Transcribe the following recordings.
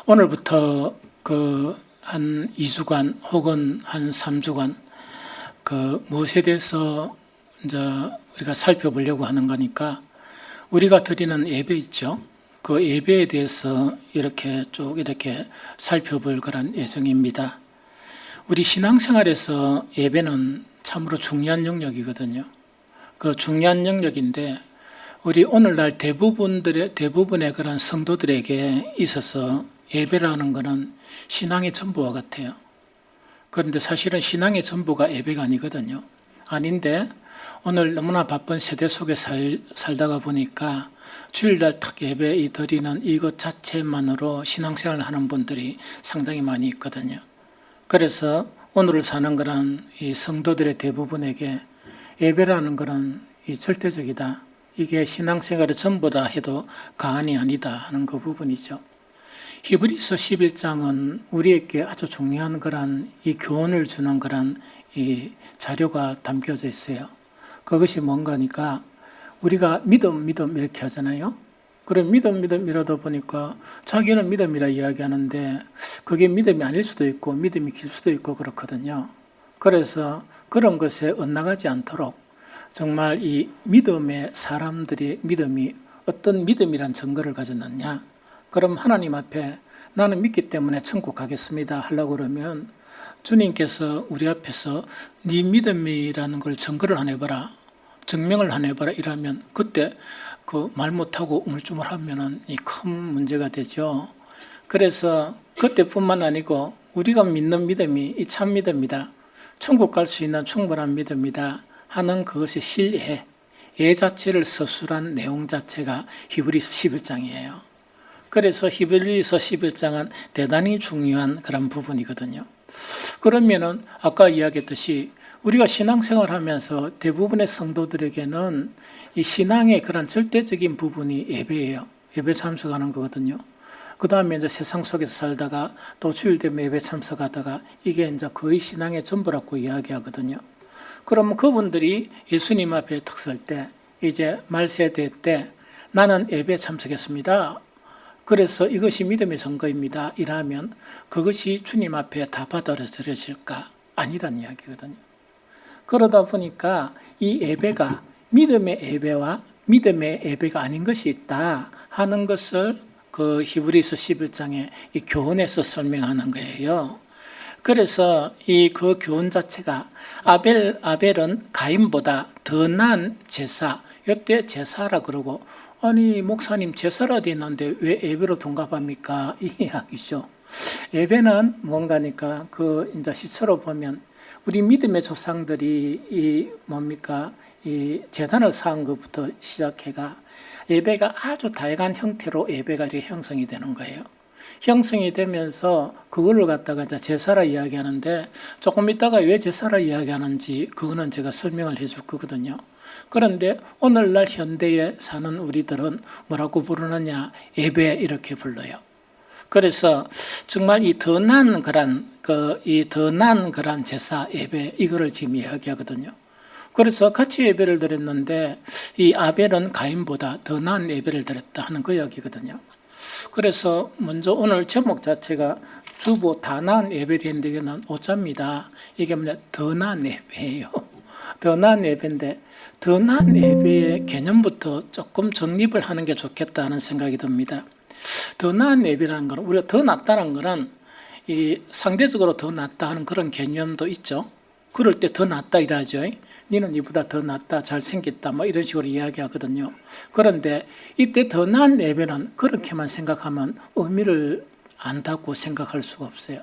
오늘부터 한 2주간 혹은 한 3주간 무엇에 대해서 이제 우리가 살펴보려고 하는 거니까 우리가 드리는 예배 있죠. 그 예배에 대해서 이렇게 쭉 이렇게 살펴볼 그런 예정입니다. 우리 신앙생활에서 예배는 참으로 중요한 영역이거든요. 그 중요한 영역인데 우리 오늘날 대부분의 그런 성도들에게 있어서 예배라는 것은 신앙의 전부와 같아요. 그런데 사실은 신앙의 전부가 예배가 아니거든요. 아닌데 오늘 너무나 바쁜 세대 속에 살다가 보니까 주일날 탁 예배 드리는 이것 자체만으로 신앙생활을 하는 분들이 상당히 많이 있거든요. 그래서 오늘을 사는 그런 이 성도들의 대부분에게 예배라는 것은 절대적이다. 이게 신앙생활의 전부다 해도 과언이 아니다 하는 그 부분이죠. 히브리서 11장은 우리에게 아주 중요한 그런 이 교훈을 주는 그런 이 자료가 담겨져 있어요. 그것이 뭔가니까 우리가 믿음 이렇게 하잖아요. 그래 믿음 이러다 보니까 자기는 믿음이라 이야기하는데 그게 믿음이 아닐 수도 있고 믿음이 길 수도 있고 그렇거든요. 그래서 그런 것에 엇나가지 않도록 정말 이 믿음의 사람들의 믿음이 어떤 믿음이란 증거를 가졌느냐. 그럼 하나님 앞에 나는 믿기 때문에 천국 가겠습니다 하려고 그러면 주님께서 우리 앞에서 네 믿음이라는 걸 증거를 하나 해봐라. 증명을 하나 해봐라 이러면 그때 그 말 못하고 우물쭈물하면 이 큰 문제가 되죠. 그래서 그때뿐만 아니고 우리가 믿는 믿음이 이 참 믿음이다. 천국 갈 수 있는 충분한 믿음이다 하는 그것의 실예, 예 자체를 서술한 내용 자체가 히브리서 11장이에요. 그래서 히브리서 11장은 대단히 중요한 그런 부분이거든요. 그러면은 아까 이야기했듯이 우리가 신앙생활 하면서 대부분의 성도들에게는 이 신앙의 그런 절대적인 부분이 예배예요. 예배 참석하는 거거든요. 그 다음에 이제 세상 속에서 살다가 또 주일 되면 예배 참석하다가 이게 이제 거의 신앙의 전부라고 이야기하거든요. 그러면 그분들이 예수님 앞에 딱 설 때 이제 말세대 때 나는 예배에 참석했습니다. 그래서 이것이 믿음의 증거입니다. 이라면 그것이 주님 앞에 다 받아들여질까? 아니란 이야기거든요. 그러다 보니까 이 예배가 믿음의 예배와 믿음의 예배가 아닌 것이 있다 하는 것을 그 히브리서 11장의 이 교훈에서 설명하는 거예요. 그래서 이 그 교훈 자체가 아벨은 가인보다 더 나은 제사, 이때 제사라 그러고 아니 목사님 제사라 돼 있는데 왜 예배로 동갑합니까? 이 이야기죠. 예배는 뭔가니까 그 이제 시초로 보면 우리 믿음의 조상들이 이 뭡니까? 이 제단을 쌓은 것부터 시작해가 예배가 아주 다양한 형태로 예배가 이렇게 형성이 되는 거예요. 형성이 되면서 그걸로 갖다가 이제 제사라 이야기하는데 조금 있다가 왜 제사라 이야기하는지 그거는 제가 설명을 해줄 거거든요. 그런데 오늘날 현대에 사는 우리들은 뭐라고 부르느냐? 예배 이렇게 불러요. 그래서 정말 이 더 나은 그런 제사 예배 이거를 지금 이야기하거든요. 그래서 같이 예배를 드렸는데 이 아벨은 가인보다 더 나은 예배를 드렸다 하는 그 이야기거든요. 그래서 먼저 오늘 제목 자체가 주보 다 나은 예배된데는 5자입니다. 이게 뭐냐? 더 나은 예배예요. 더 나은 예배인데 더 나은 예배의 개념부터 조금 정립을 하는 게 좋겠다는 생각이 듭니다. 더 나은 예배라는 것은 우리가 더 낫다는 것은 이 상대적으로 더 낫다 하는 그런 개념도 있죠. 그럴 때 더 낫다 이러죠. 니는 이보다 더 낫다, 잘생겼다 뭐 이런 식으로 이야기하거든요. 그런데 이때 더 나은 예배는 그렇게만 생각하면 의미를 안다고 생각할 수가 없어요.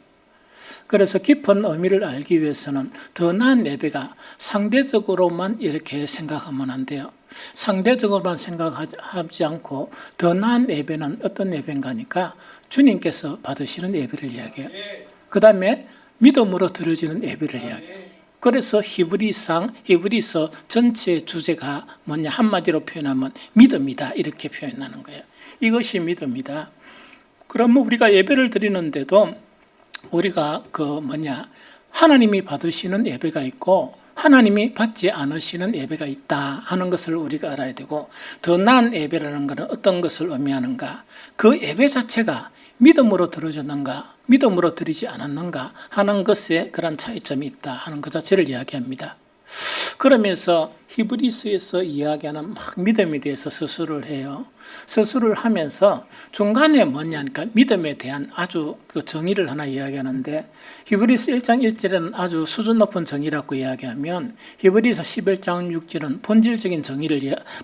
그래서 깊은 의미를 알기 위해서는 더 나은 예배가 상대적으로만 이렇게 생각하면 안 돼요. 상대적으로만 생각하지 않고 더 나은 예배는 어떤 예배인가 하니까 주님께서 받으시는 예배를 이야기해요. 그 다음에 믿음으로 드려지는 예배를 이야기해요. 그래서 히브리서 전체 주제가 뭐냐 한마디로 표현하면 믿음이다 이렇게 표현하는 거예요. 이것이 믿음이다. 그러면 우리가 예배를 드리는데도 우리가 하나님이 받으시는 예배가 있고 하나님이 받지 않으시는 예배가 있다 하는 것을 우리가 알아야 되고 더 나은 예배라는 것은 어떤 것을 의미하는가? 그 예배 자체가 믿음으로 드려졌는가, 믿음으로 드리지 않았는가 하는 것에 그런 차이점이 있다 하는 것 자체를 이야기합니다. 그러면서 히브리서에서 이야기하는 막 믿음에 대해서 서술을 해요. 서술을 하면서 중간에 뭐냐니까 믿음에 대한 아주 그 정의를 하나 이야기하는데, 히브리서 1장 1절에는 아주 수준 높은 정의라고 이야기하면 히브리서 11장 6절은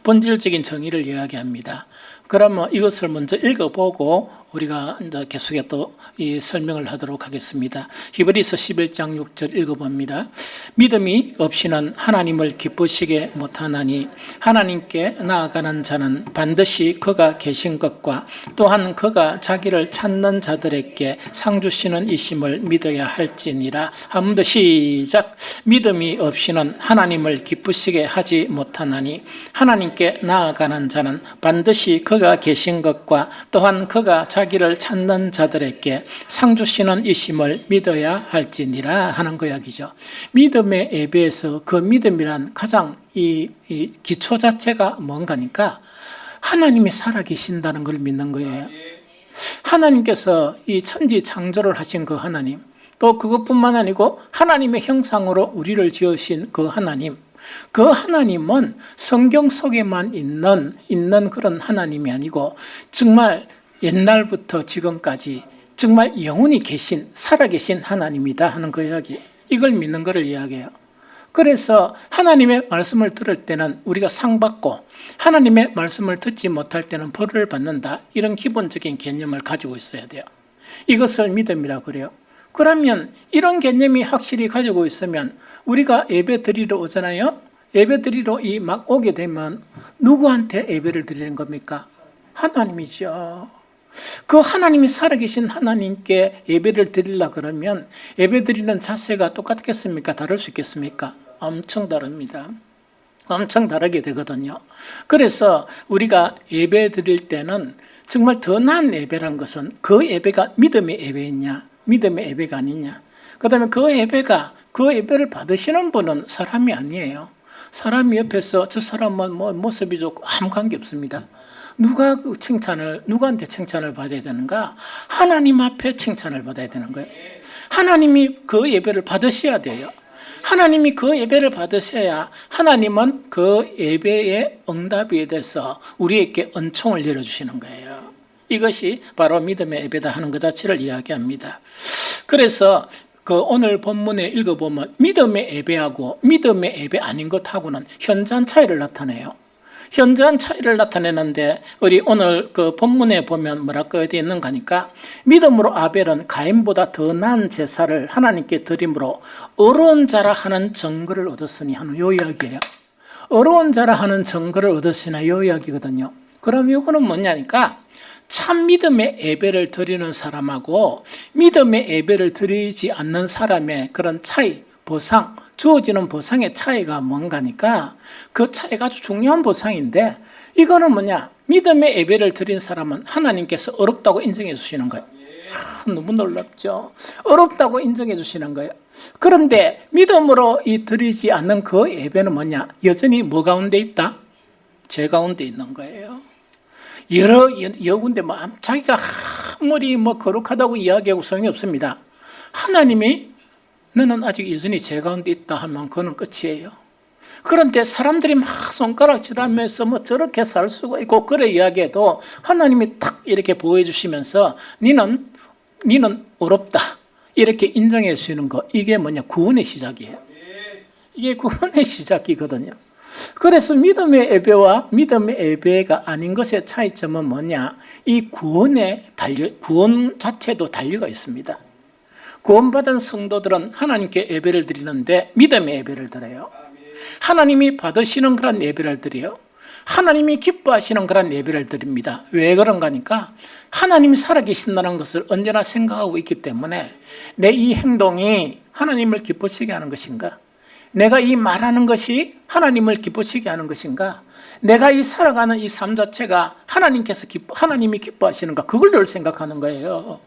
본질적인 정의를 이야기합니다. 그러면 이것을 먼저 읽어보고 우리가 이제 계속해 또 이 설명을 하도록 하겠습니다. 히브리서 11장 6절 읽어봅니다. 믿음이 없이는 하나님을 기쁘시게 못하나니 하나님께 나아가는 자는 반드시 그가 계신 것과 또한 그가 자기를 찾는 자들에게 상 주시는 이심을 믿어야 할지니라. 한 번 더 시작. 믿음이 없이는 하나님을 기쁘시게 하지 못하나니 하나님께 나아가는 자는 반드시 그가 계신 것과 또한 그가 자기를 찾는 자들에게 상 주시는 이심을 믿어야 할지니라 하는 그 이야기죠. 믿음의 예배에서 그 믿음이란 가장 이 기초 자체가 뭔가니까 하나님이 살아계신다는 걸 믿는 거예요. 하나님께서 이 천지 창조를 하신 그 하나님, 또 그것뿐만 아니고 하나님의 형상으로 우리를 지으신 그 하나님, 그 하나님은 성경 속에만 있는 그런 하나님이 아니고 정말 옛날부터 지금까지 정말 영원히 살아계신 하나님이다 하는 그 이야기, 이걸 믿는 것을 이야기해요. 그래서 하나님의 말씀을 들을 때는 우리가 상 받고 하나님의 말씀을 듣지 못할 때는 벌을 받는다, 이런 기본적인 개념을 가지고 있어야 돼요. 이것을 믿음이라고 그래요. 그러면 이런 개념이 확실히 가지고 있으면 우리가 예배 드리러 오잖아요. 예배 드리러 막 오게 되면 누구한테 예배를 드리는 겁니까? 하나님이죠. 그 하나님이 살아계신 하나님께 예배를 드리려 그러면 예배 드리는 자세가 똑같겠습니까? 다를 수 있겠습니까? 엄청 다릅니다. 엄청 다르게 되거든요. 그래서 우리가 예배 드릴 때는 정말 더 나은 예배란 것은 그 예배가 믿음의 예배이냐, 믿음의 예배가 아니냐. 그 다음에 그 예배를 받으시는 분은 사람이 아니에요. 사람이 옆에서 저 사람은 뭐 모습이 좋고 아무 관계 없습니다. 누구한테 칭찬을 받아야 되는가? 하나님 앞에 칭찬을 받아야 되는 거예요. 하나님이 그 예배를 받으셔야 돼요. 하나님이 그 예배를 받으셔야 하나님은 그 예배의 응답에 대해서 우리에게 은총을 내려주시는 거예요. 이것이 바로 믿음의 예배다 하는 것 자체를 이야기합니다. 그래서 그 오늘 본문에 읽어보면 믿음의 예배하고 믿음의 예배 아닌 것하고는 현저한 차이를 나타내요. 현저한 차이를 나타내는데 우리 오늘 그 본문에 보면 뭐라고 되어 있는가 하니까 믿음으로 아벨은 가인보다 더 나은 제사를 하나님께 드림으로 어려운 자라 하는 증거를 얻었으니 하는 요 이야기예요. 어려운 자라 하는 증거를 얻었으나 요 이야기거든요. 그럼 이거는 뭐냐니까 참 믿음의 예배를 드리는 사람하고 믿음의 예배를 드리지 않는 사람의 그런 차이, 보상, 주어지는 보상의 차이가 뭔가니까 그 차이가 아주 중요한 보상인데, 이거는 뭐냐, 믿음의 예배를 드린 사람은 하나님께서 어렵다고 인정해 주시는 거예요. 너무 놀랍죠. 어렵다고 인정해 주시는 거예요. 그런데 믿음으로 드리지 않는 그 예배는 뭐냐, 여전히 뭐 가운데 있다? 죄 가운데 있는 거예요. 여러 군데 자기가 아무리 거룩하다고 이야기하고 소용이 없습니다. 하나님이 너는 아직 여전히 죄 가운데 있다 하면 그건 끝이에요. 그런데 사람들이 막 손가락질하면서 저렇게 살 수가 있고 그래 이야기해도 하나님이 탁 이렇게 보여주시면서 니는 어렵다 이렇게 인정해 주시는 거, 이게 뭐냐, 구원의 시작이에요. 이게 구원의 시작이거든요. 그래서 믿음의 예배와 믿음의 예배가 아닌 것의 차이점은 뭐냐, 이 구원 자체도 달리가 있습니다. 구원받은 성도들은 하나님께 예배를 드리는데 믿음의 예배를 드려요. 하나님이 받으시는 그런 예배를 드려요. 하나님이 기뻐하시는 그런 예배를 드립니다. 왜 그런가 하니까 하나님이 살아계신다는 것을 언제나 생각하고 있기 때문에 내 이 행동이 하나님을 기쁘시게 하는 것인가? 내가 이 말하는 것이 하나님을 기쁘시게 하는 것인가? 내가 이 살아가는 이 삶 자체가 하나님이 기뻐하시는가? 그걸 늘 생각하는 거예요.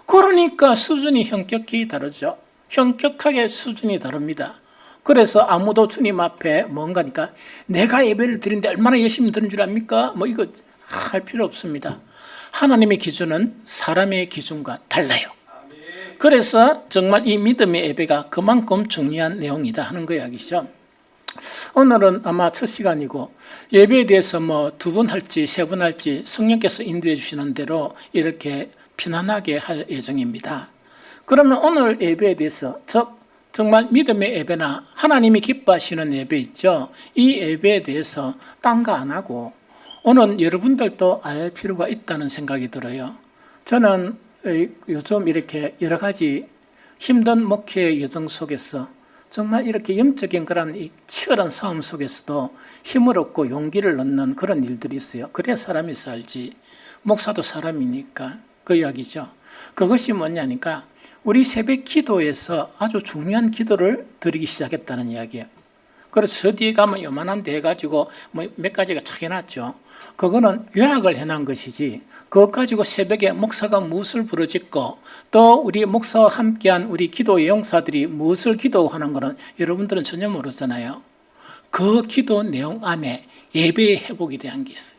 그러니까 수준이 현격히 다르죠. 현격하게 수준이 다릅니다. 그래서 아무도 주님 앞에 뭔가니까 내가 예배를 드리는데 얼마나 열심히 드린 줄 압니까? 이거 할 필요 없습니다. 하나님의 기준은 사람의 기준과 달라요. 그래서 정말 이 믿음의 예배가 그만큼 중요한 내용이다 하는 거 이야기죠. 오늘은 아마 첫 시간이고 예배에 대해서 뭐 2번 할지 3번 할지 성령께서 인도해 주시는 대로 이렇게 편안하게 할 예정입니다. 그러면 오늘 예배에 대해서 정말 믿음의 예배나 하나님이 기뻐하시는 예배 있죠. 이 예배에 대해서 딴 거 안 하고 오늘 여러분들도 알 필요가 있다는 생각이 들어요. 저는 요즘 이렇게 여러 가지 힘든 목회의 여정 속에서 정말 이렇게 영적인 그런 이 치열한 싸움 속에서도 힘을 얻고 용기를 얻는 그런 일들이 있어요. 그래야 사람이 살지. 목사도 사람이니까 그 이야기죠. 그것이 뭐냐니까 우리 새벽 기도에서 아주 중요한 기도를 드리기 시작했다는 이야기예요. 그래서 저 뒤에 가면 요만한 데 해가지고 뭐 몇 가지가 착 해놨죠. 그거는 요약을 해놓은 것이지 그것 가지고 새벽에 목사가 무엇을 부르짖고 또 우리 목사와 함께한 우리 기도의 용사들이 무엇을 기도하는 것은 여러분들은 전혀 모르잖아요. 그 기도 내용 안에 예배의 회복에 대한 게 있어요.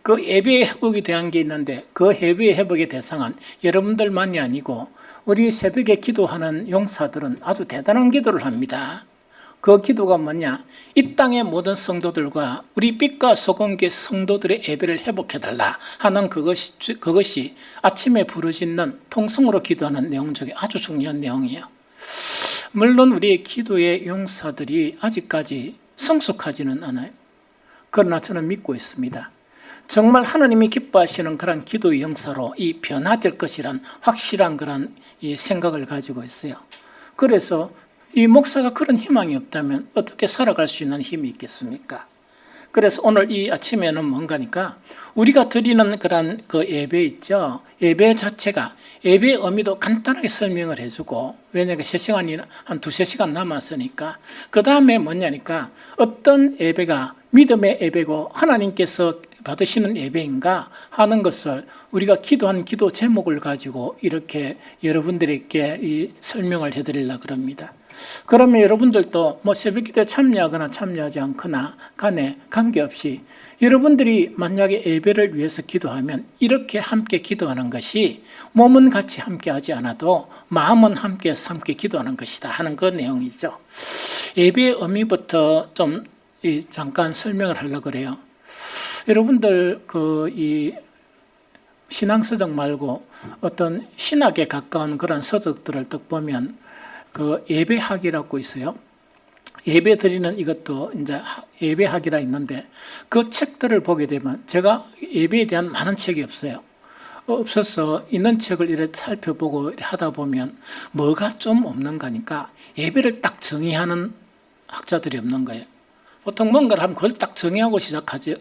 그 예배의 회복에 대한 게 있는데 그 예배의 회복의 대상은 여러분들만이 아니고 우리 새벽에 기도하는 용사들은 아주 대단한 기도를 합니다. 그 기도가 뭐냐? 이 땅의 모든 성도들과 우리 빛과 소금계 성도들의 예배를 회복해달라 하는 그것이 아침에 부르짖는 통성으로 기도하는 내용 중에 아주 중요한 내용이에요. 물론 우리의 기도의 용사들이 아직까지 성숙하지는 않아요. 그러나 저는 믿고 있습니다. 정말 하나님이 기뻐하시는 그런 기도의 용사로 이 변화될 것이란 확실한 그런 이 생각을 가지고 있어요. 그래서 이 목사가 그런 희망이 없다면 어떻게 살아갈 수 있는 힘이 있겠습니까? 그래서 오늘 이 아침에는 뭔가니까 우리가 드리는 그런 그 예배 있죠. 예배 자체가 예배의 의미도 간단하게 설명을 해주고 왜냐하면 3시간이나 한 2-3시간 남았으니까 그 다음에 뭐냐니까 어떤 예배가 믿음의 예배고 하나님께서 받으시는 예배인가 하는 것을 우리가 기도한 기도 제목을 가지고 이렇게 여러분들에게 이 설명을 해드리려고 합니다. 그러면 여러분들도 뭐 새벽기도에 참여하거나 참여하지 않거나 간에 관계없이 여러분들이 만약에 예배를 위해서 기도하면 이렇게 함께 기도하는 것이 몸은 같이 함께 하지 않아도 마음은 함께해서 함께 기도하는 것이다 하는 그 내용이죠. 예배의 의미부터 좀 잠깐 설명을 하려고 그래요. 여러분들 이 신앙서적 말고 어떤 신학에 가까운 그런 서적들을 딱 보면 그 예배학이라고 있어요. 예배 드리는 이것도 이제 예배학이라 있는데 그 책들을 보게 되면 제가 예배에 대한 많은 책이 없어서 있는 책을 이렇게 살펴보고 하다 보면 뭐가 좀 없는가니까 예배를 딱 정의하는 학자들이 없는 거예요. 보통 뭔가를 하면 그걸 딱 정의하고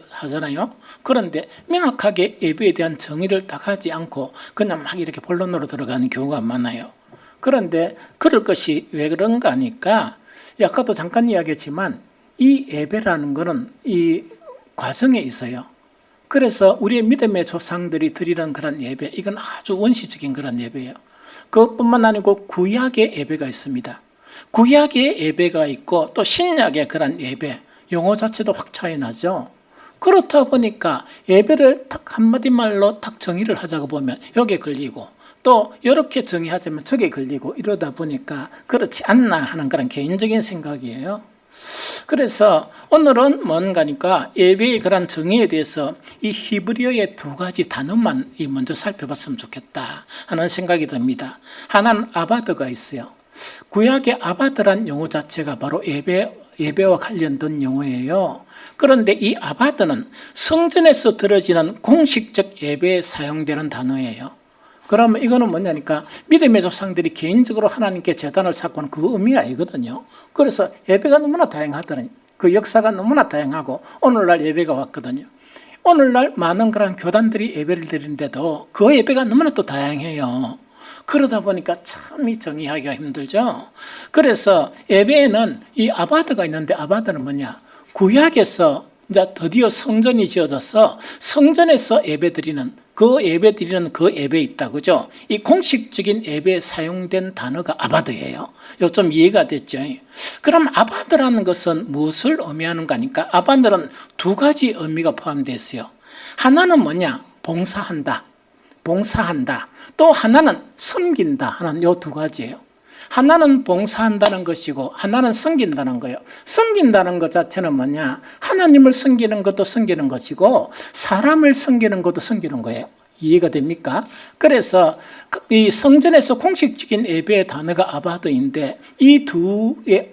하잖아요. 그런데 명확하게 예배에 대한 정의를 딱 하지 않고 그냥 막 이렇게 본론으로 들어가는 경우가 많아요. 그런데 그럴 것이 왜 그런가 하니까 아까도 잠깐 이야기했지만 이 예배라는 것은 이 과정에 있어요. 그래서 우리의 믿음의 조상들이 드리는 그런 예배, 이건 아주 원시적인 그런 예배예요. 그것뿐만 아니고 구약의 예배가 있습니다. 구약의 예배가 있고 또 신약의 그런 예배, 용어 자체도 확 차이 나죠. 그렇다 보니까 예배를 딱 한마디 말로 딱 정의를 하자고 보면 여기에 걸리고 또 이렇게 정의하자면 저게 걸리고 이러다 보니까 그렇지 않나 하는 그런 개인적인 생각이에요. 그래서 오늘은 뭔가니까 예배의 그런 정의에 대해서 이 히브리어의 2가지 단어만 먼저 살펴봤으면 좋겠다 하는 생각이 듭니다. 하나는 아바드가 있어요. 구약의 아바드란 용어 자체가 바로 예배와 관련된 용어예요. 그런데 이 아바드는 성전에서 드려지는 공식적 예배에 사용되는 단어예요. 그러면 이거는 뭐냐니까 믿음의 조상들이 개인적으로 하나님께 제단을 쌓고 하는 그 의미가 아니거든요. 그래서 예배가 너무나 다양하다는 그 역사가 너무나 다양하고 오늘날 예배가 왔거든요. 오늘날 많은 그런 교단들이 예배를 드리는데도 그 예배가 너무나 또 다양해요. 그러다 보니까 참 이 정의하기가 힘들죠. 그래서 예배에는 이 아바드가 있는데 아바드는 뭐냐? 구약에서 이제 드디어 성전이 지어져서 성전에서 예배드리는 그 예배 있다, 그죠? 이 공식적인 예배에 사용된 단어가 아바드예요. 이거 좀 이해가 됐죠? 그럼 아바드라는 것은 무엇을 의미하는 거니까? 아바드는 2가지 의미가 포함되어 있어요. 하나는 뭐냐? 봉사한다. 봉사한다. 또 하나는 섬긴다 하는 요 두 가지예요. 하나는 봉사한다는 것이고 하나는 섬긴다는 거예요. 섬긴다는 것 자체는 뭐냐? 하나님을 섬기는 것도 섬기는 것이고 사람을 섬기는 것도 섬기는 거예요. 이해가 됩니까? 그래서 이 성전에서 공식적인 예배의 단어가 아바드인데 이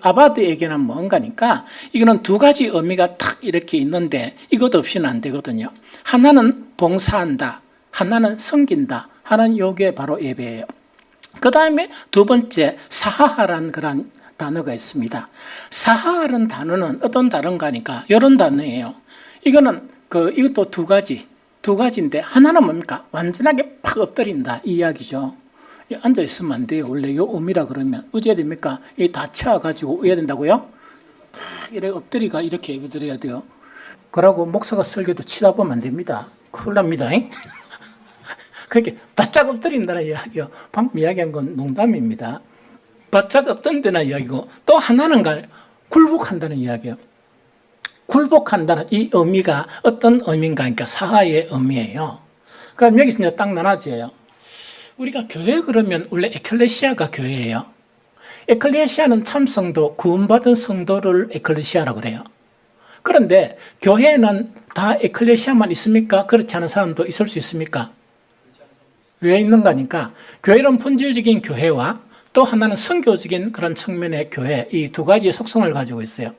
아바드에게는 뭔가니까 이거는 두 가지 의미가 탁 이렇게 있는데 이것 없이는 안 되거든요. 하나는 봉사한다. 하나는 섬긴다 하는 요게 바로 예배예요. 그 다음에 두 번째 사하하라는 그런 단어가 있습니다. 사하하라는 단어는 어떤 단어인가니까 이런 단어예요. 이거는 이것도 두 가지인데 하나는 뭡니까? 완전하게 팍 엎드린다 이 이야기죠. 앉아 있으면 안 돼요. 원래 요 의미라 그러면 어찌해야 됩니까? 다 채워가지고 해야 된다고요? 팍 이렇게 엎드리가 이렇게 예배드려야 돼요. 그러고 목사가 설교도 치다 보면 안 됩니다. 큰일 납니다. 그렇게 바짝 엎드린다는 이야기요. 방금 이야기한 건 농담입니다. 바짝 엎드린다는 이야기고 또 하나는 굴복한다는 이야기예요. 굴복한다는 이 의미가 어떤 의미인가 하니까 사하의 의미예요. 그럼 여기서 이제 딱 나눠져요. 우리가 교회 그러면 원래 에클레시아가 교회예요. 에클레시아는 참성도, 구원받은 성도를 에클레시아라고 그래요. 그런데 교회는 다 에클레시아만 있습니까? 그렇지 않은 사람도 있을 수 있습니까? 왜 있는가니까 교회는 본질적인 교회와 또 하나는 선교적인 그런 측면의 교회 이 두 가지 속성을 가지고 있어요.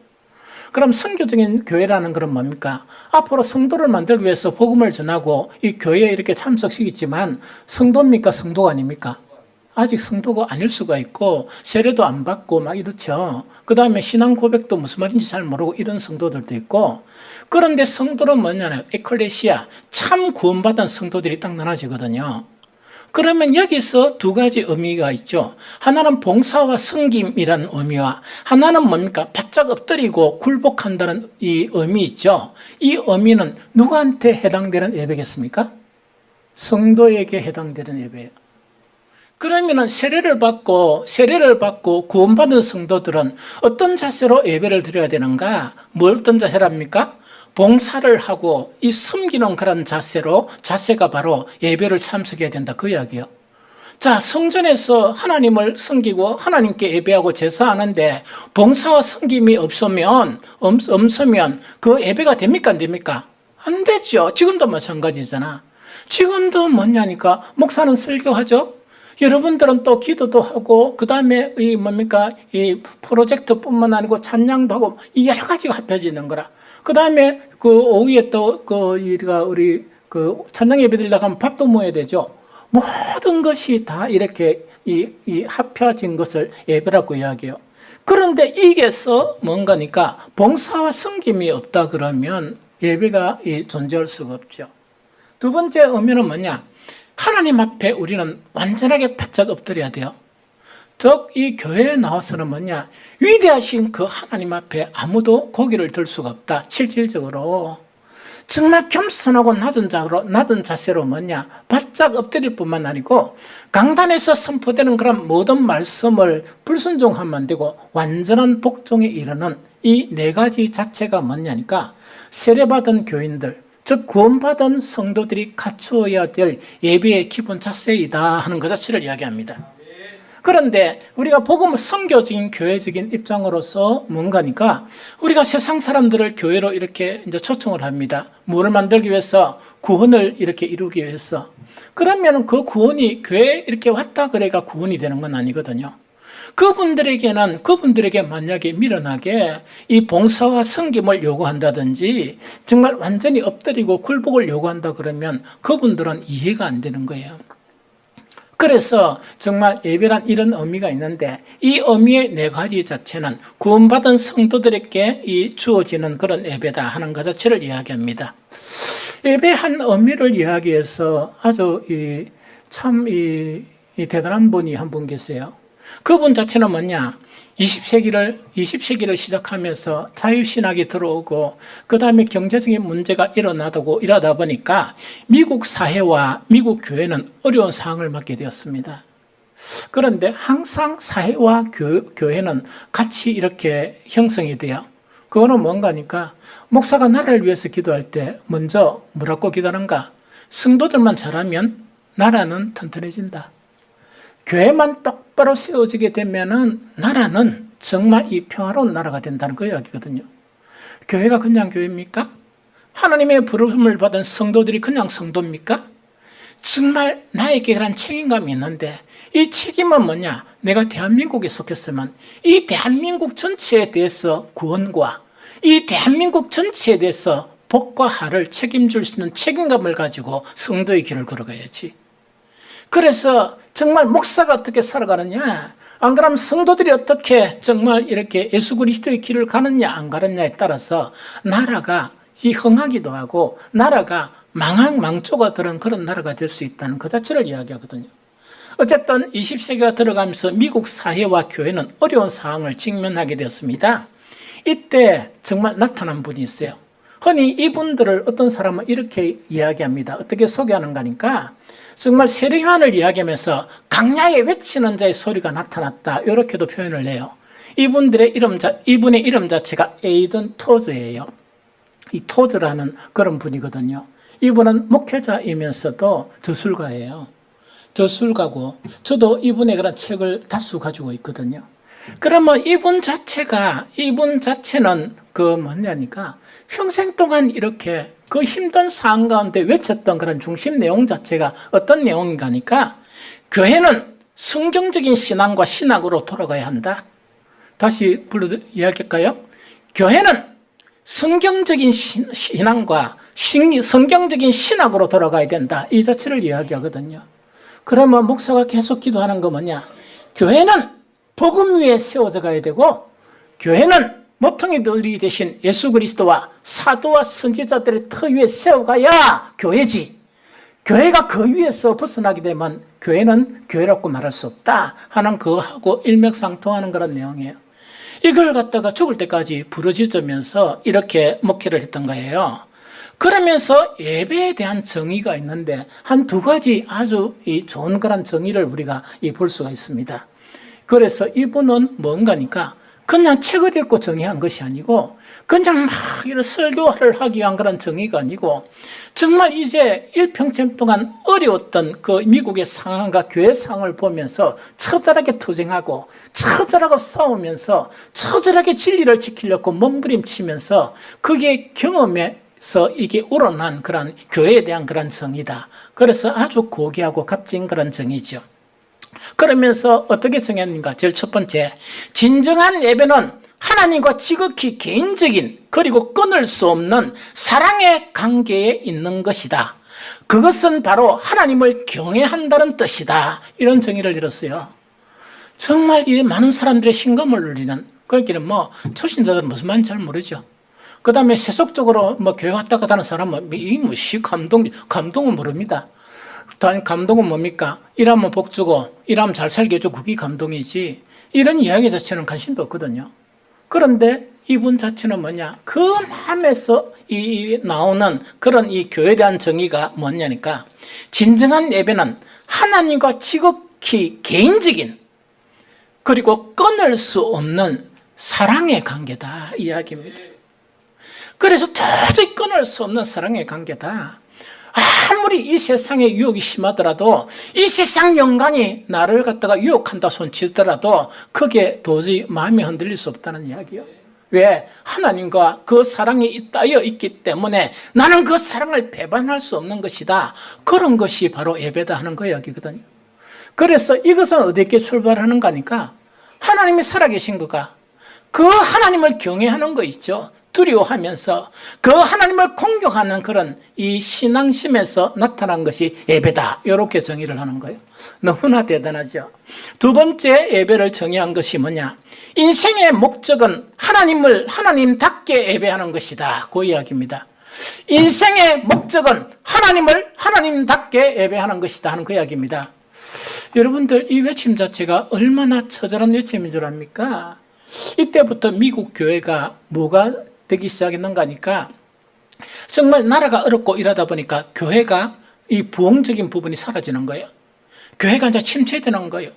그럼 선교적인 교회라는 건 뭡니까? 앞으로 성도를 만들기 위해서 복음을 전하고 이 교회에 이렇게 참석시키지만 성도입니까? 성도가 아닙니까? 아직 성도가 아닐 수가 있고 세례도 안 받고 막 이렇죠. 그 다음에 신앙 고백도 무슨 말인지 잘 모르고 이런 성도들도 있고 그런데 성도는 뭐냐면 에클레시아 참 구원받은 성도들이 딱 나눠지거든요. 그러면 여기서 두 가지 의미가 있죠. 하나는 봉사와 섬김이라는 의미와 하나는 뭡니까? 바짝 엎드리고 굴복한다는 이 의미 있죠. 이 의미는 누구한테 해당되는 예배겠습니까? 성도에게 해당되는 예배예요. 그러면은 세례를 받고 구원받은 성도들은 어떤 자세로 예배를 드려야 되는가? 어떤 자세랍니까? 봉사를 하고 이 섬기는 그런 자세가 바로 예배를 참석해야 된다 그 이야기예요. 자, 성전에서 하나님을 섬기고 하나님께 예배하고 제사하는데 봉사와 섬김이 없으면 그 예배가 됩니까 안 됩니까? 안 되죠. 지금도 마찬가지잖아. 지금도 뭐냐니까 목사는 설교하죠. 여러분들은 또 기도도 하고 그다음에 이 프로젝트뿐만 아니고 찬양도 하고 여러 가지가 합해지는 거라. 그다음에 오후에 또 우리 찬양 예배 드리려고 하면 밥도 먹어야 되죠. 모든 것이 다 이렇게 이 합해진 것을 예배라고 이야기해요. 그런데 이게서 뭔가니까 봉사와 섬김이 없다 그러면 예배가 존재할 수가 없죠. 두 번째 의미는 뭐냐? 하나님 앞에 우리는 완전하게 바짝 엎드려야 돼요. 즉 이 교회에 나와서는 뭐냐? 위대하신 그 하나님 앞에 아무도 고개를 들 수가 없다. 실질적으로 정말 겸손하고 낮은 자세로 뭐냐? 바짝 엎드릴 뿐만 아니고 강단에서 선포되는 그런 모든 말씀을 불순종하면 안 되고 완전한 복종에 이르는 이 네 가지 자체가 뭐냐니까 세례받은 교인들 즉 구원받은 성도들이 갖추어야 될 예배의 기본 자세이다 하는 것 자체를 이야기합니다. 그런데 우리가 복음을 선교적인 교회적인 입장으로서 뭔가니까 우리가 세상 사람들을 교회로 이렇게 이제 초청을 합니다. 뭐를 만들기 위해서? 구원을 이렇게 이루기 위해서. 그러면 그 구원이 교회에 이렇게 왔다 그래가 구원이 되는 건 아니거든요. 그분들에게 만약에 미련하게 이 봉사와 섬김을 요구한다든지 정말 완전히 엎드리고 굴복을 요구한다 그러면 그분들은 이해가 안 되는 거예요. 그래서 정말 예배란 이런 의미가 있는데 이 의미의 네 가지 자체는 구원받은 성도들에게 주어지는 그런 예배다 하는 것 자체를 이야기합니다. 예배한 의미를 이야기해서 아주 참 대단한 분이 한 분 계세요. 그분 자체는 뭐냐? 20세기를 시작하면서 자유신학이 들어오고 그 다음에 경제적인 문제가 일어나다 보니까 미국 사회와 미국 교회는 어려운 상황을 맞게 되었습니다. 그런데 항상 사회와 교회는 같이 이렇게 형성이 돼요. 그거는 뭔가니까 목사가 나라를 위해서 기도할 때 먼저 뭐라고 기도하는가? 성도들만 잘하면 나라는 튼튼해진다. 교회만 똑바로 세워지게 되면은 나라는 정말 이 평화로운 나라가 된다는 그 이야기거든요. 교회가 그냥 교회입니까? 하나님의 부름을 받은 성도들이 그냥 성도입니까? 정말 나에게 그런 책임감이 있는데 이 책임은 뭐냐? 내가 대한민국에 속했으면 이 대한민국 전체에 대해서 구원과 이 대한민국 전체에 대해서 복과 화를 책임질 수 있는 책임감을 가지고 성도의 길을 걸어가야지. 그래서 정말 목사가 어떻게 살아가느냐, 안 그러면 성도들이 어떻게 정말 이렇게 예수 그리스도의 길을 가느냐 안 가느냐에 따라서 나라가 흥하기도 하고 나라가 망조가 그런 나라가 될 수 있다는 그 자체를 이야기하거든요. 어쨌든 20세기가 들어가면서 미국 사회와 교회는 어려운 상황을 직면하게 되었습니다. 이때 정말 나타난 분이 있어요. 흔히 이분들을 어떤 사람은 이렇게 이야기합니다. 어떻게 소개하는가 하니까 정말 세례요한을 이야기하면서 강야에 외치는 자의 소리가 나타났다, 이렇게도 표현을 해요. 이분의 이름 자체가 에이든 토즈예요. 이 토즈라는 그런 분이거든요. 이분은 목회자이면서도 저술가예요. 저술가고 저도 이분의 그런 책을 다수 가지고 있거든요. 그러면 이분 자체는 뭐냐니까 평생 동안 이렇게 그 힘든 상황 가운데 외쳤던 그런 중심 내용 자체가 어떤 내용인가 하니까 교회는 성경적인 신앙과 신학으로 돌아가야 한다. 다시 이야기할까요? 교회는 성경적인 신앙과 성경적인 신학으로 돌아가야 된다. 이 자체를 이야기하거든요. 그러면 목사가 계속 기도하는 거 뭐냐? 교회는 복음 위에 세워져 가야 되고 교회는 모퉁이들이 되신 예수 그리스도와 사도와 선지자들의 터 위에 세워가야 교회지. 교회가 그 위에서 벗어나게 되면 교회는 교회라고 말할 수 없다 하는 그거하고 일맥상통하는 그런 내용이에요. 이걸 갖다가 죽을 때까지 부르짖으면서 이렇게 목회를 했던 거예요. 그러면서 예배에 대한 정의가 있는데 한 두 가지 아주 좋은 그런 정의를 우리가 볼 수가 있습니다. 그래서 이분은 뭔가니까 그냥 책을 읽고 정의한 것이 아니고 그냥 막 이런 설교를 하기 위한 그런 정의가 아니고 정말 이제 일평생 동안 어려웠던 그 미국의 상황과 교회 상황을 보면서 처절하게 투쟁하고 처절하게 싸우면서 처절하게 진리를 지키려고 몸부림치면서 그게 경험에서 이게 우러난 그런 교회에 대한 그런 정의다. 그래서 아주 고귀하고 값진 그런 정의죠. 그러면서 어떻게 정했는가? 제일 첫 번째, 진정한 예배는 하나님과 지극히 개인적인 그리고 끊을 수 없는 사랑의 관계에 있는 것이다. 그것은 바로 하나님을 경외한다는 뜻이다. 이런 정의를 들었어요. 정말 이 많은 사람들의 심금을 울리는, 그러니까 초신자들은 무슨 말인지 잘 모르죠. 그 다음에 세속적으로 교회 왔다 갔다 하는 사람은 감동은 모릅니다. 감동은 뭡니까? 일하면 복 주고 일하면 잘 살게 해주고 그게 감동이지 이런 이야기 자체는 관심도 없거든요. 그런데 이분 자체는 뭐냐? 그 마음에서 나오는 그런 이 교회에 대한 정의가 뭐냐니까 진정한 예배는 하나님과 지극히 개인적인 그리고 끊을 수 없는 사랑의 관계다 이야기입니다. 그래서 도저히 끊을 수 없는 사랑의 관계다. 아무리 이 세상에 유혹이 심하더라도 이 세상 영광이 나를 갖다가 유혹한다 손치더라도 그게 도저히 마음이 흔들릴 수 없다는 이야기예요. 왜? 하나님과 그 사랑이 따여 있기 때문에 나는 그 사랑을 배반할 수 없는 것이다. 그런 것이 바로 예배다 하는 그 이야기거든요. 그래서 이것은 어디에 출발하는 거니까 하나님이 살아계신 거가 그 하나님을 경외하는 거 있죠. 두려워하면서 그 하나님을 공경하는 그런 이 신앙심에서 나타난 것이 예배다. 이렇게 정의를 하는 거예요. 너무나 대단하죠. 두 번째 예배를 정의한 것이 뭐냐? 인생의 목적은 하나님을 하나님답게 예배하는 것이다. 그 이야기입니다. 인생의 목적은 하나님을 하나님답게 예배하는 것이다 하는 그 이야기입니다. 여러분들 이 외침 자체가 얼마나 처절한 외침인 줄 압니까? 이때부터 미국 교회가 뭐가 되기 시작했는가 하니까 정말 나라가 어렵고 이러다 보니까 교회가 이 부흥적인 부분이 사라지는 거예요. 교회가 이제 침체되는 거예요.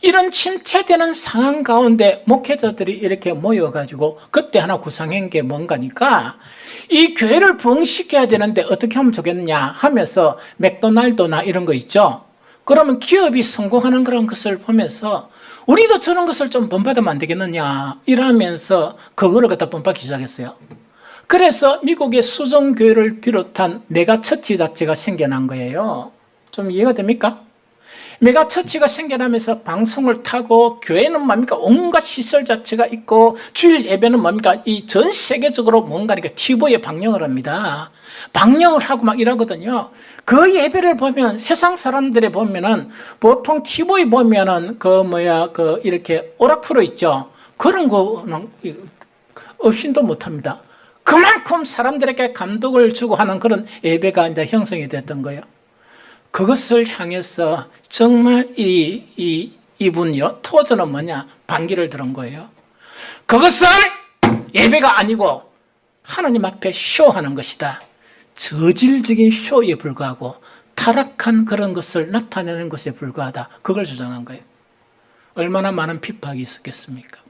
이런 침체되는 상황 가운데 목회자들이 이렇게 모여가지고 그때 하나 구상한 게 뭔가니까 이 교회를 부흥시켜야 되는데 어떻게 하면 좋겠느냐 하면서 맥도날드나 이런 거 있죠. 그러면 기업이 성공하는 그런 것을 보면서 우리도 저런 것을 좀 본받으면 안 되겠느냐 이러면서 그거를 갖다 본받기 시작했어요. 그래서 미국의 수정교회를 비롯한 메가처치 자체가 생겨난 거예요. 좀 이해가 됩니까? 메가처치가 생겨나면서 방송을 타고 교회는 뭡니까? 온갖 시설 자체가 있고 주일 예배는 뭡니까? 이 전 세계적으로 뭔가 TV에 방영을 합니다. 방영을 하고 막 이러거든요. 그 예배를 보면 세상 사람들이 보면은 보통 TV 보면은 이렇게 오락프로 있죠. 그런 거는 없이도 못합니다. 그만큼 사람들에게 감동을 주고 하는 그런 예배가 이제 형성이 됐던 거예요. 그것을 향해서 정말 이분이요. 토저는 뭐냐? 반기를 들은 거예요. 그것을 예배가 아니고 하나님 앞에 쇼하는 것이다. 저질적인 쇼에 불과하고 타락한 그런 것을 나타내는 것에 불과하다. 그걸 주장한 거예요. 얼마나 많은 핍박이 있었겠습니까?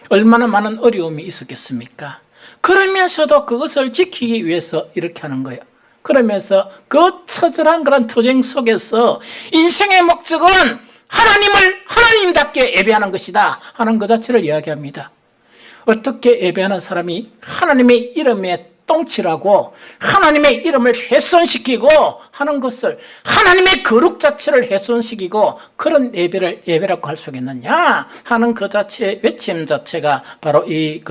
얼마나 많은 어려움이 있었겠습니까? 그러면서도 그것을 지키기 위해서 이렇게 하는 거예요. 그러면서 그 처절한 그런 투쟁 속에서 인생의 목적은 하나님을 하나님답게 예배하는 것이다 하는 것 자체를 이야기합니다. 어떻게 예배하는 사람이 하나님의 이름에 똥칠하고 하나님의 이름을 훼손시키고 하는 것을 하나님의 거룩 자체를 훼손시키고 그런 예배라고 할 수 있겠느냐 하는 그 자체의 외침 자체가 바로 이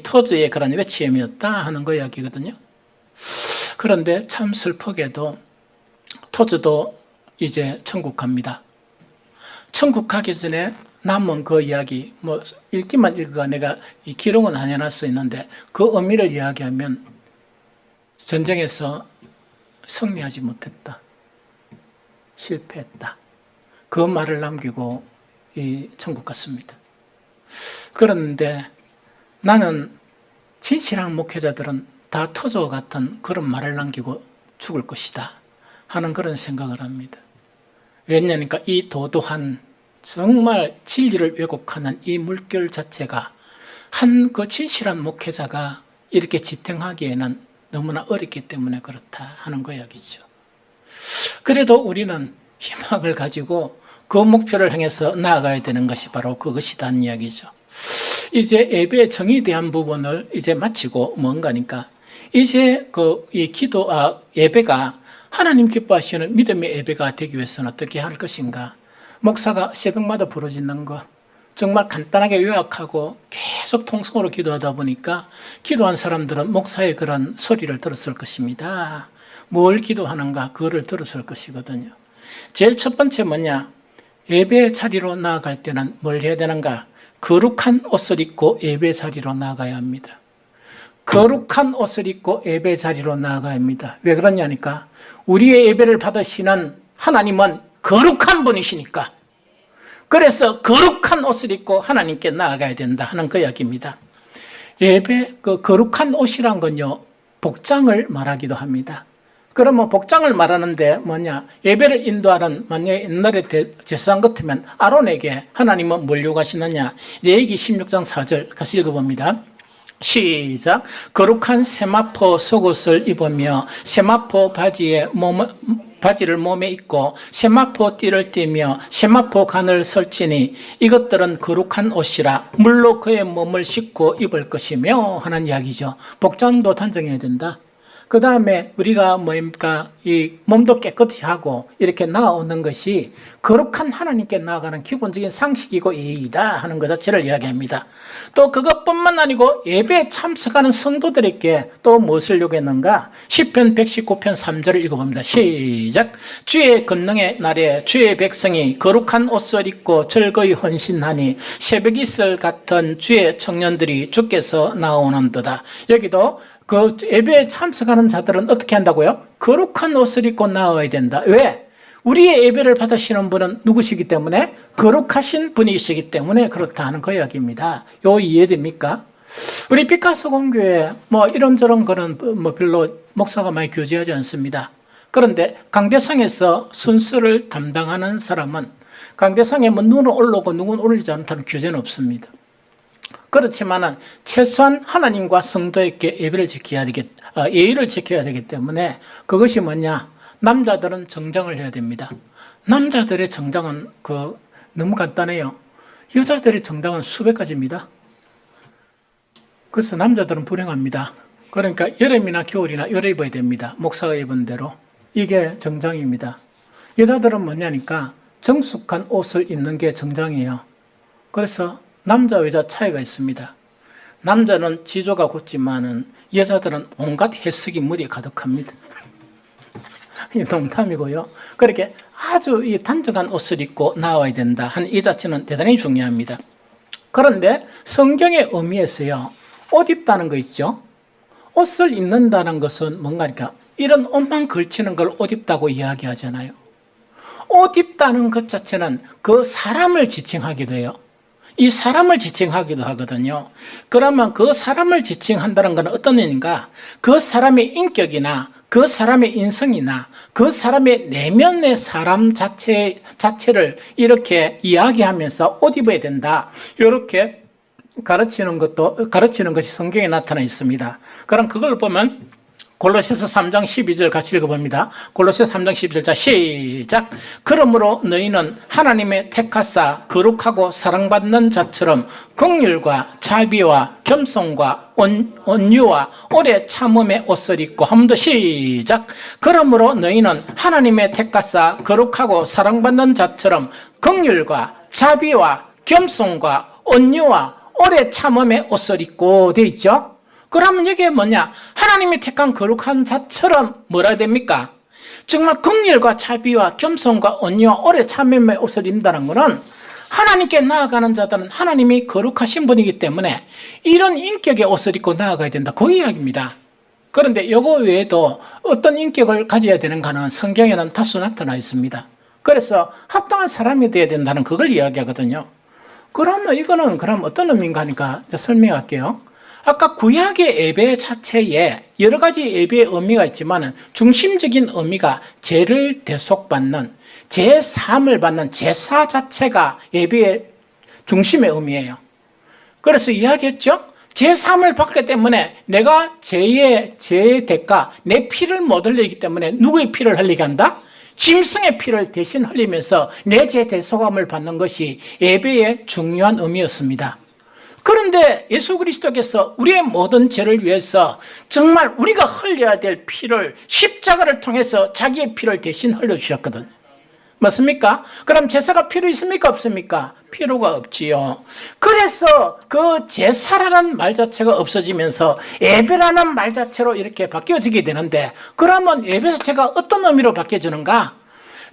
토즈의 그런 외침이었다 하는 거 이야기거든요. 그런데 참 슬프게도 토즈도 이제 천국 갑니다. 천국 가기 전에 남은 그 이야기, 읽기만 읽어가 내가 이 기록은 안 해놨 수 있는데 그 의미를 이야기하면 전쟁에서 승리하지 못했다. 실패했다. 그 말을 남기고 이 천국 갔습니다. 그런데 나는 진실한 목회자들은 다 토저와 같은 그런 말을 남기고 죽을 것이다 하는 그런 생각을 합니다. 왜냐하니까 이 도도한 정말 진리를 왜곡하는 이 물결 자체가 한 그 진실한 목회자가 이렇게 지탱하기에는 너무나 어렵기 때문에 그렇다 하는 거 이야기죠. 그래도 우리는 희망을 가지고 그 목표를 향해서 나아가야 되는 것이 바로 그것이라는 이야기죠. 이제 예배의 정의에 대한 부분을 이제 마치고 뭔가니까 이제 예배가 하나님 기뻐하시는 믿음의 예배가 되기 위해서는 어떻게 할 것인가? 목사가 새벽마다 부르짖는 거 정말 간단하게 요약하고 계속 통성으로 기도하다 보니까 기도한 사람들은 목사의 그런 소리를 들었을 것입니다. 뭘 기도하는가 그거를 들었을 것이거든요. 제일 첫 번째 뭐냐? 예배 자리로 나아갈 때는 뭘 해야 되는가? 거룩한 옷을 입고 예배 자리로 나아가야 합니다. 거룩한 옷을 입고 예배 자리로 나아가야 합니다. 왜 그러냐니까 우리의 예배를 받으시는 하나님은 거룩한 분이시니까 그래서 거룩한 옷을 입고 하나님께 나아가야 된다 하는 그 이야기입니다. 예배, 거룩한 옷이란 건요, 복장을 말하기도 합니다. 그러면 복장을 말하는데 뭐냐? 예배를 인도하는, 만약에 옛날에 제사장 같으면 아론에게 하나님은 뭘 요구하시느냐? 레위기 16장 4절 같이 읽어봅니다. 시작. 거룩한 세마포 속옷을 입으며 세마포 바지를 몸에 입고 세마포 띠를 띠며 세마포 간을 설치니 이것들은 거룩한 옷이라 물로 그의 몸을 씻고 입을 것이며 하는 이야기죠. 복장도 단정해야 된다. 그 다음에 우리가 이 몸도 깨끗이 하고 이렇게 나아오는 것이 거룩한 하나님께 나아가는 기본적인 상식이고 예의이다 하는 것 자체를 이야기합니다. 또 그것뿐만 아니고 예배에 참석하는 성도들에게 또 무엇을 요구했는가? 시편 119편 3절을 읽어봅니다. 시작. 주의 권능의 날에 주의 백성이 거룩한 옷을 입고 즐거이 헌신하니 새벽 이슬 같은 주의 청년들이 주께서 나오는도다. 여기도 그 예배에 참석하는 자들은 어떻게 한다고요? 거룩한 옷을 입고 나와야 된다. 왜? 우리의 예배를 받으시는 분은 누구시기 때문에? 거룩하신 분이시기 때문에 그렇다 하는 그 이야기입니다. 요 이해됩니까? 우리 피카소 공교회 이런저런 거는 별로 목사가 많이 교제하지 않습니다. 그런데 강대상에서 순서를 담당하는 사람은 강대상에 뭐 누구는 올라오고 누구는 올리지 않다는 규제는 없습니다. 그렇지만은 최소한 하나님과 성도에게 예의를 지켜야 되기 때문에 그것이 뭐냐? 남자들은 정장을 해야 됩니다. 남자들의 정장은 너무 간단해요. 여자들의 정장은 수백 가지입니다. 그래서 남자들은 불행합니다. 그러니까 여름이나 겨울이나 열어 입어야 됩니다. 목사가 입은 대로. 이게 정장입니다. 여자들은 뭐냐니까 정숙한 옷을 입는 게 정장이에요. 그래서 남자 여자 차이가 있습니다. 남자는 지조가 곧지만은 여자들은 온갖 해석이 머리에 가득합니다. 농담이고요. 그렇게 아주 이 단정한 옷을 입고 나와야 된다 하는 이 자체는 대단히 중요합니다. 그런데 성경의 의미에서요, 옷 입다는 거 있죠. 옷을 입는다는 것은 뭔가니까 이런 옷만 걸치는 걸 옷 입다고 이야기하잖아요. 옷 입다는 것 자체는 그 사람을 지칭하기도 해요. 이 사람을 지칭하기도 하거든요. 그러면 그 사람을 지칭한다는 건 어떤 의미인가? 그 사람의 인격이나 그 사람의 인성이나 그 사람의 내면의 사람 자체를 이렇게 이야기하면서 옷 입어야 된다. 이렇게 가르치는 것이 성경에 나타나 있습니다. 그럼 그걸 보면 골로새서 3장 12절 같이 읽어봅니다. 골로새 3장 12절 자 시작. 그러므로 너희는 하나님의 택하사 거룩하고 사랑받는 자처럼 긍휼과 자비와 겸손과 온유와 오래 참음의 옷을 입고 한 번 더 시작. 그러므로 너희는 하나님의 택하사 거룩하고 사랑받는 자처럼 긍휼과 자비와 겸손과 온유와 오래 참음의 옷을 입고 되어 있죠. 그러면 이게 뭐냐? 하나님이 택한 거룩한 자처럼 뭐라 됩니까? 정말 긍휼과 자비와 겸손과 온유와 오래 참음의 옷을 입는다는 것은 하나님께 나아가는 자들은 하나님이 거룩하신 분이기 때문에 이런 인격의 옷을 입고 나아가야 된다. 그 이야기입니다. 그런데 이거 외에도 어떤 인격을 가져야 되는가는 성경에는 다수 나타나 있습니다. 그래서 합당한 사람이 되어야 된다는 그걸 이야기하거든요. 그러면 이거는 그럼 어떤 의미인가 하니까 설명할게요. 아까 구약의 예배 자체에 여러 가지 예배의 의미가 있지만 중심적인 의미가 죄를 대속받는, 제3을 받는 제사 자체가 예배의 중심의 의미예요. 그래서 이야기했죠. 제3을 받기 때문에 내가 죄의 대가, 내 피를 못 흘리기 때문에 누구의 피를 흘리게 한다? 짐승의 피를 대신 흘리면서 내 죄 대속함을 받는 것이 예배의 중요한 의미였습니다. 그런데 예수 그리스도께서 우리의 모든 죄를 위해서 정말 우리가 흘려야 될 피를 십자가를 통해서 자기의 피를 대신 흘려주셨거든요. 맞습니까? 그럼 제사가 필요 있습니까? 없습니까? 필요가 없지요. 그래서 그 제사라는 말 자체가 없어지면서 예배라는 말 자체로 이렇게 바뀌어지게 되는데, 그러면 예배 자체가 어떤 의미로 바뀌어지는가?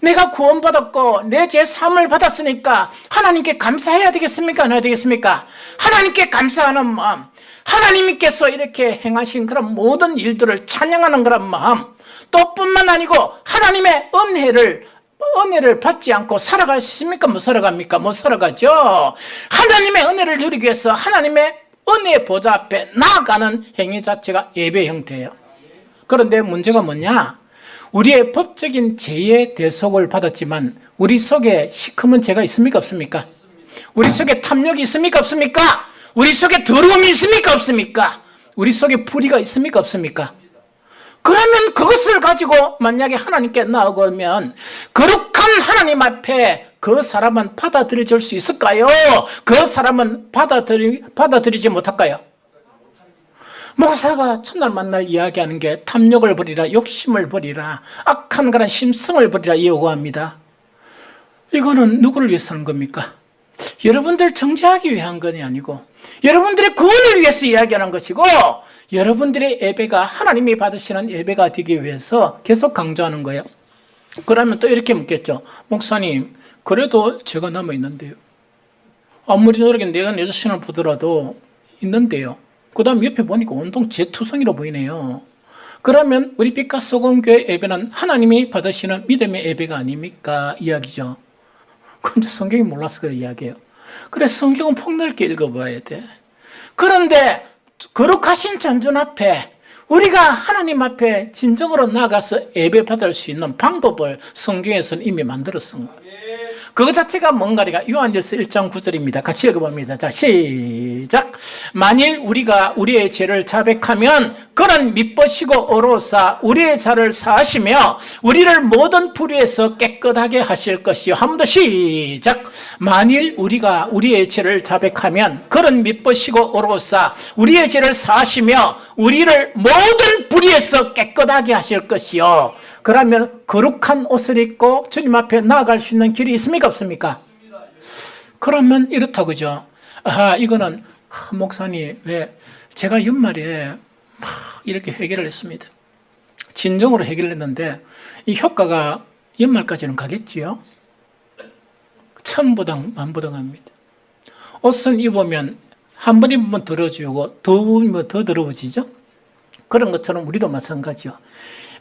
내가 구원받았고 내 죄 사함을 받았으니까 하나님께 감사해야 되겠습니까? 안 해야 되겠습니까? 하나님께 감사하는 마음, 하나님께서 이렇게 행하신 그런 모든 일들을 찬양하는 그런 마음, 또 뿐만 아니고 하나님의 은혜를 받지 않고 살아갈 수 있습니까? 못 살아갑니까? 못 살아가죠. 하나님의 은혜를 누리기 위해서 하나님의 은혜의 보좌 앞에 나아가는 행위 자체가 예배 형태예요. 그런데 문제가 뭐냐? 우리의 법적인 죄의 대속을 받았지만 우리 속에 시커먼 죄가 있습니까? 없습니까? 우리 속에 탐욕이 있습니까? 없습니까? 우리 속에 더러움이 있습니까? 없습니까? 우리 속에 불의가 있습니까? 없습니까? 그러면 그것을 가지고 만약에 하나님께 나아가면 거룩한 하나님 앞에 그 사람은 받아들여질 수 있을까요? 그 사람은 받아들이지 못할까요? 목사가 첫날 만날 이야기하는 게 탐욕을 버리라, 욕심을 버리라, 악한 그런 심성을 버리라 요구합니다. 이거는 누구를 위해서 하는 겁니까? 여러분들 정죄하기 위한 것이 아니고 여러분들의 구원을 위해서 이야기하는 것이고, 여러분들의 예배가 하나님이 받으시는 예배가 되기 위해서 계속 강조하는 거예요. 그러면 또 이렇게 묻겠죠. 목사님, 그래도 죄가 남아있는데요. 아무리 노력해 내가 내 자신을 보더라도 있는데요. 그 다음 옆에 보니까 온통 죄투성이로 보이네요. 그러면 우리 빛과 소금 교회 예배는 하나님이 받으시는 믿음의 예배가 아닙니까? 이야기죠. 근데 성경이 몰라서 그래 이야기해요. 그래서 성경은 폭넓게 읽어봐야 돼. 그런데 거룩하신 전전 앞에 우리가 하나님 앞에 진정으로 나가서 예배 받을 수 있는 방법을 성경에서는 이미 만들었습니다. 그거 자체가 뭔가리가 요한일서 1장 9절입니다. 같이 읽어봅니다. 자, 시작. 만일 우리가 우리의 죄를 자백하면 그는 미쁘시고 어로사 우리의 죄를 사하시며 우리를 모든 불의에서 깨끗하게 하실 것이요. 한 번 더 시작. 만일 우리가 우리의 죄를 자백하면 그는 미쁘시고 어로사 우리의 죄를 사하시며 우리를 모든 불의에서 깨끗하게 하실 것이요. 그러면 거룩한 옷을 입고 주님 앞에 나아갈 수 있는 길이 있습니까 없습니까? 그러면 이렇다 그죠. 이거는 목사님 왜 제가 연말에 이렇게 해결을 했습니다. 진정으로 해결을 했는데 이 효과가 연말까지는 가겠지요. 천부당 만부당합니다. 옷은 입으면 한 번 입으면 더러워지고 더 입으면 더 더러워지죠. 그런 것처럼 우리도 마찬가지요.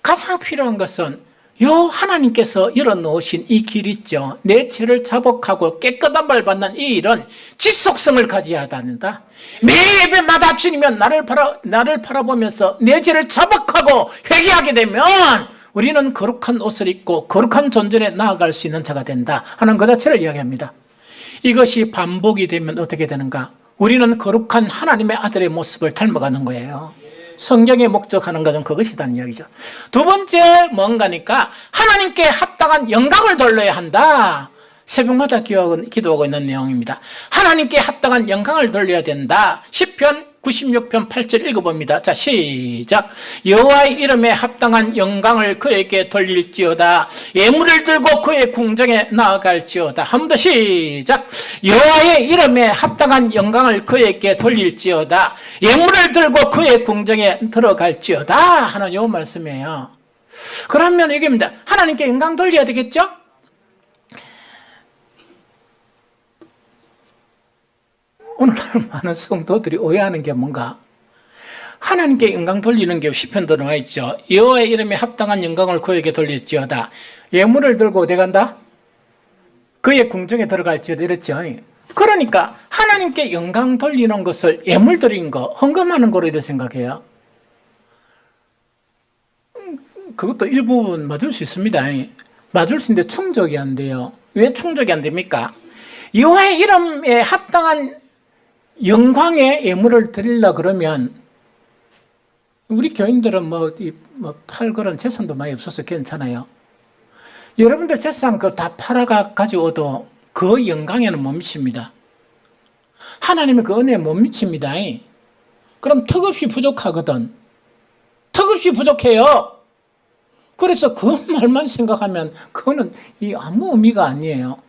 가장 필요한 것은 요 하나님께서 열어놓으신 이 길 있죠. 내 죄를 자복하고 깨끗한 발 받는 이 일은 지속성을 가져야 한다. 매 예배마다 주님은 나를 바라보면서 내 죄를 자복하고 회개하게 되면 우리는 거룩한 옷을 입고 거룩한 존재에 나아갈 수 있는 자가 된다 하는 그 자체를 이야기합니다. 이것이 반복이 되면 어떻게 되는가? 우리는 거룩한 하나님의 아들의 모습을 닮아가는 거예요. 성경에 목적하는 것은 그것이라는 이야기죠. 두 번째 뭔가니까 하나님께 합당한 영광을 돌려야 한다. 새벽마다 기도하고 있는 내용입니다. 하나님께 합당한 영광을 돌려야 된다. 시편 96편 8절 읽어봅니다. 자, 시작. 여호와의 이름에 합당한 영광을 그에게 돌릴지어다. 예물을 들고 그의 궁정에 나아갈지어다. 한 번 더 시작. 여호와의 이름에 합당한 영광을 그에게 돌릴지어다. 예물을 들고 그의 궁정에 들어갈지어다 하는 요 말씀이에요. 그러면 이게입니다. 하나님께 영광 돌려야 되겠죠? 오늘날 많은 성도들이 오해하는 게 뭔가? 하나님께 영광 돌리는 게 시편도 나와 있죠. 여호와의 이름에 합당한 영광을 그에게 돌릴지어다. 예물을 들고 어디 간다? 그의 궁정에 들어갈지어다 이랬죠. 그러니까 하나님께 영광 돌리는 것을 예물 드리는 거, 헌금하는 거로 이렇게 생각해요. 그것도 일부분 맞을 수 있습니다. 맞을 수 있는데 충족이 안 돼요. 왜 충족이 안 됩니까? 여호와의 이름에 합당한 영광의 예물을 드리려 그러면 우리 교인들은 팔 그런 재산도 많이 없어서 괜찮아요. 여러분들 재산 그거 다 팔아가 가져오도 그 영광에는 못 미칩니다. 하나님의 그 은혜에 못 미칩니다. 그럼 턱없이 부족하거든. 턱없이 부족해요. 그래서 그 말만 생각하면 그거는 아무 의미가 아니에요.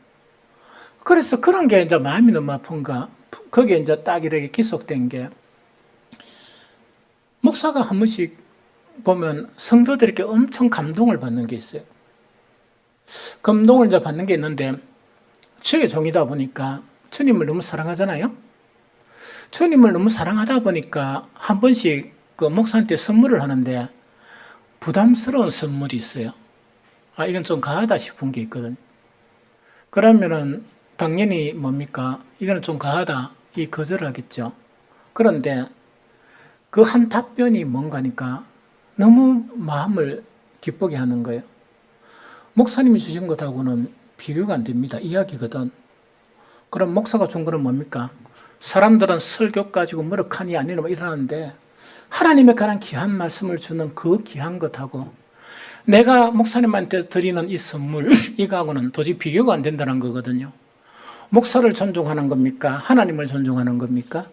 그래서 그런 게 이제 마음이 너무 아픈가. 거기에 이제 딱 이렇게 기속된 게 목사가 한 번씩 보면 성도들에게 엄청 감동을 받는 게 있어요. 감동을 이제 받는 게 있는데 주의 종이다 보니까 주님을 너무 사랑하잖아요. 주님을 너무 사랑하다 보니까 한 번씩 그 목사한테 선물을 하는데 부담스러운 선물이 있어요. 이건 좀 과하다 싶은 게 있거든요. 그러면은 당연히 뭡니까? 이거는 좀 과하다. 거절하겠죠. 그런데 그 한 답변이 뭔가니까 너무 마음을 기쁘게 하는 거예요. 목사님이 주신 것하고는 비교가 안 됩니다. 이야기거든. 그럼 목사가 준 거는 뭡니까? 사람들은 설교 가지고 머쓱하니 아니면 이러는데 하나님에 관한 귀한 말씀을 주는 그 귀한 것하고 내가 목사님한테 드리는 이 선물 이거하고는 도저히 비교가 안 된다는 거거든요. 목사를 존중하는 겁니까? 하나님을 존중하는 겁니까?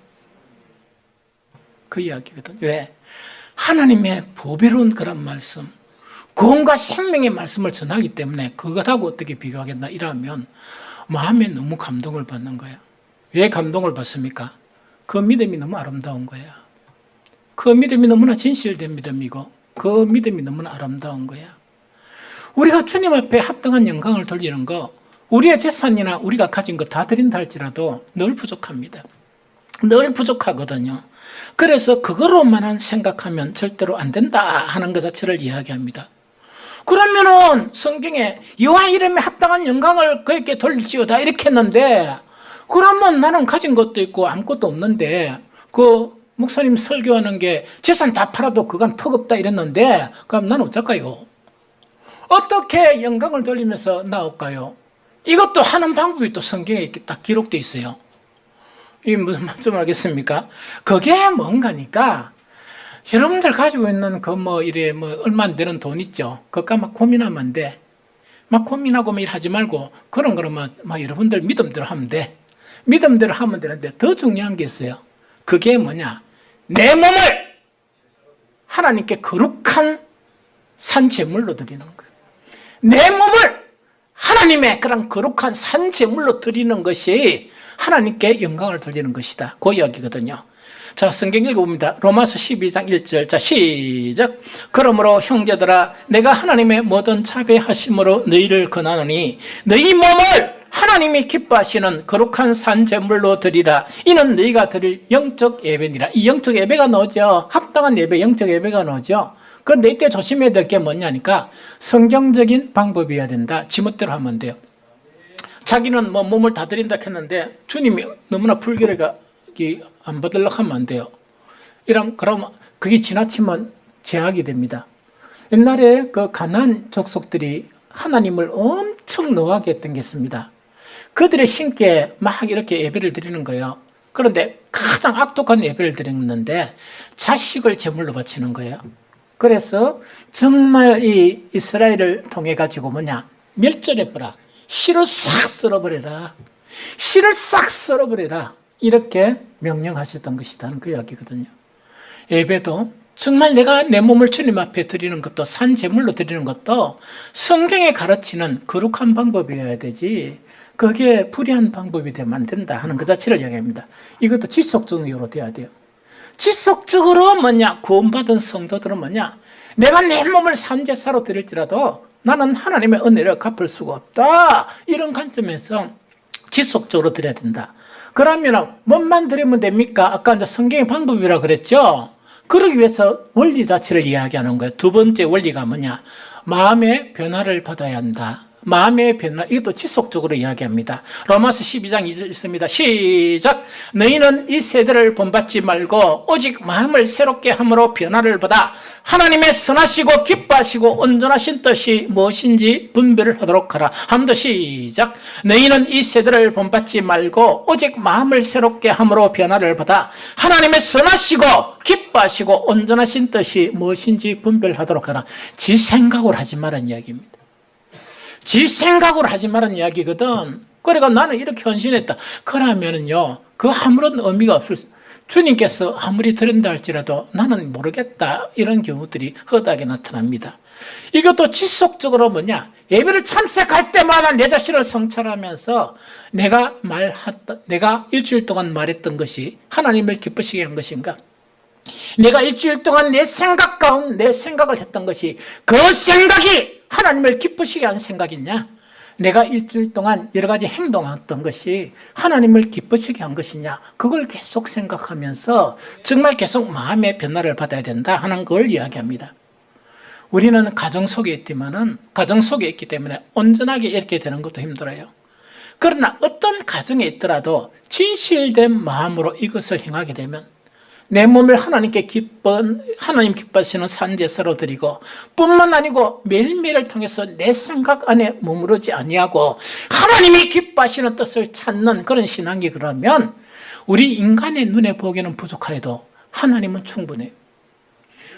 그 이야기거든. 왜? 하나님의 보배로운 그런 말씀, 구원과 생명의 말씀을 전하기 때문에 그것하고 어떻게 비교하겠나 이러면 마음에 너무 감동을 받는 거예요. 왜 감동을 받습니까? 그 믿음이 너무 아름다운 거예요. 그 믿음이 너무나 진실된 믿음이고 그 믿음이 너무나 아름다운 거예요. 우리가 주님 앞에 합당한 영광을 돌리는 거 우리의 재산이나 우리가 가진 거 다 드린다 할지라도 늘 부족합니다. 늘 부족하거든요. 그래서 그거로만 생각하면 절대로 안 된다 하는 것 자체를 이야기합니다. 그러면은 성경에 여호와 이름에 합당한 영광을 그에게 돌릴지어다 이렇게 했는데 그러면 나는 가진 것도 있고 아무것도 없는데 그 목사님 설교하는 게 재산 다 팔아도 그건 턱없다 이랬는데 그럼 나는 어쩔까요? 어떻게 영광을 돌리면서 나올까요? 이것도 하는 방법이 또 성경에 이렇게 딱 기록되어 있어요. 이게 무슨 말씀 알겠습니까? 그게 뭔가니까 여러분들 가지고 있는 그 얼마 안 되는 돈 있죠. 그거 막 고민하면 안 돼. 막 고민하고 막 일하지 말고 그런 거는 막 여러분들 믿음대로 하면 돼. 믿음대로 하면 되는데 더 중요한 게 있어요. 그게 뭐냐? 내 몸을 하나님께 거룩한 산제물로 드리는 거예요. 내 몸을 하나님의 그런 거룩한 산제물로 드리는 것이 하나님께 영광을 돌리는 것이다. 그 이야기거든요. 자, 성경 읽어봅니다. 로마서 12장 1절. 자, 시작. 그러므로 형제들아, 내가 하나님의 모든 자비하심으로 너희를 권하노니 너희 몸을 하나님이 기뻐하시는 거룩한 산제물로 드리라. 이는 너희가 드릴 영적 예배니라. 이 영적 예배가 나오죠. 합당한 예배, 영적 예배가 나오죠. 그런데 이때 조심해야 될 게 뭐냐니까 성경적인 방법이어야 된다. 지멋대로 하면 돼요. 자기는 몸을 다 드린다 했는데 주님이 너무나 불결해가 안 받으려고 하면 안 돼요. 그럼 그게 지나치면 제약이 됩니다. 옛날에 그 가나안 족속들이 하나님을 엄청 노하게 했던 게 있습니다. 그들의 신께 막 이렇게 예배를 드리는 거예요. 그런데 가장 악독한 예배를 드렸는데 자식을 제물로 바치는 거예요. 그래서 정말 이 이스라엘을 통해 가지고 멸절해버라. 씨를 싹 썰어버려라. 씨를 싹 썰어버려라. 이렇게 명령하셨던 것이라는 그 이야기거든요. 예배도 정말 내가 내 몸을 주님 앞에 드리는 것도 산 제물로 드리는 것도 성경에 가르치는 거룩한 방법이어야 되지 그게 불의한 방법이 되면 안 된다 하는 그 자체를 이야기합니다. 이것도 지속적으로 돼야 돼요. 지속적으로 구원받은 성도들은 내가 내 몸을 산제사로 드릴지라도 나는 하나님의 은혜를 갚을 수가 없다. 이런 관점에서 지속적으로 드려야 된다. 그러면 몸만 드리면 됩니까? 아까 이제 성경의 방법이라고 그랬죠? 그러기 위해서 원리 자체를 이야기하는 거예요. 두 번째 원리가 마음의 변화를 받아야 한다. 마음의 변화, 이것도 지속적으로 이야기합니다. 로마서 12장 2절 있습니다. 시작. 너희는 이 세대를 본받지 말고 오직 마음을 새롭게 함으로 변화를 받아 하나님의 선하시고 기뻐하시고 온전하신 뜻이 무엇인지 분별을 하도록 하라. 한 번 더 시작. 너희는 이 세대를 본받지 말고 오직 마음을 새롭게 함으로 변화를 받아 하나님의 선하시고 기뻐하시고 온전하신 뜻이 무엇인지 분별하도록 하라. 지 생각을 하지 말라는 이야기입니다. 지 생각으로 하지 말라는 이야기거든. 그러니까 나는 이렇게 헌신했다. 그러면은요, 그 아무런 의미가 없을 주님께서 아무리 드린다 할지라도 나는 모르겠다. 이런 경우들이 허다하게 나타납니다. 이것도 지속적으로 예배를 참석할 때마다 내 자신을 성찰하면서 내가 일주일 동안 말했던 것이 하나님을 기쁘시게 한 것인가? 내가 일주일 동안 내 생각 가운데 내 생각을 했던 것이 그 생각이 하나님을 기쁘시게 한 생각이냐? 내가 일주일 동안 여러 가지 행동했던 것이 하나님을 기쁘시게 한 것이냐? 그걸 계속 생각하면서 정말 계속 마음의 변화를 받아야 된다 하는 걸 이야기합니다. 우리는 가정 속에 있기 때문에 온전하게 이렇게 되는 것도 힘들어요. 그러나 어떤 가정에 있더라도 진실된 마음으로 이것을 행하게 되면 내 몸을 하나님 기뻐하시는 산제사로 드리고 뿐만 아니고 매일매일을 통해서 내 생각 안에 머무르지 아니하고 하나님이 기뻐하시는 뜻을 찾는 그런 신앙이 그러면 우리 인간의 눈에 보기에는 부족하여도 하나님은 충분해요.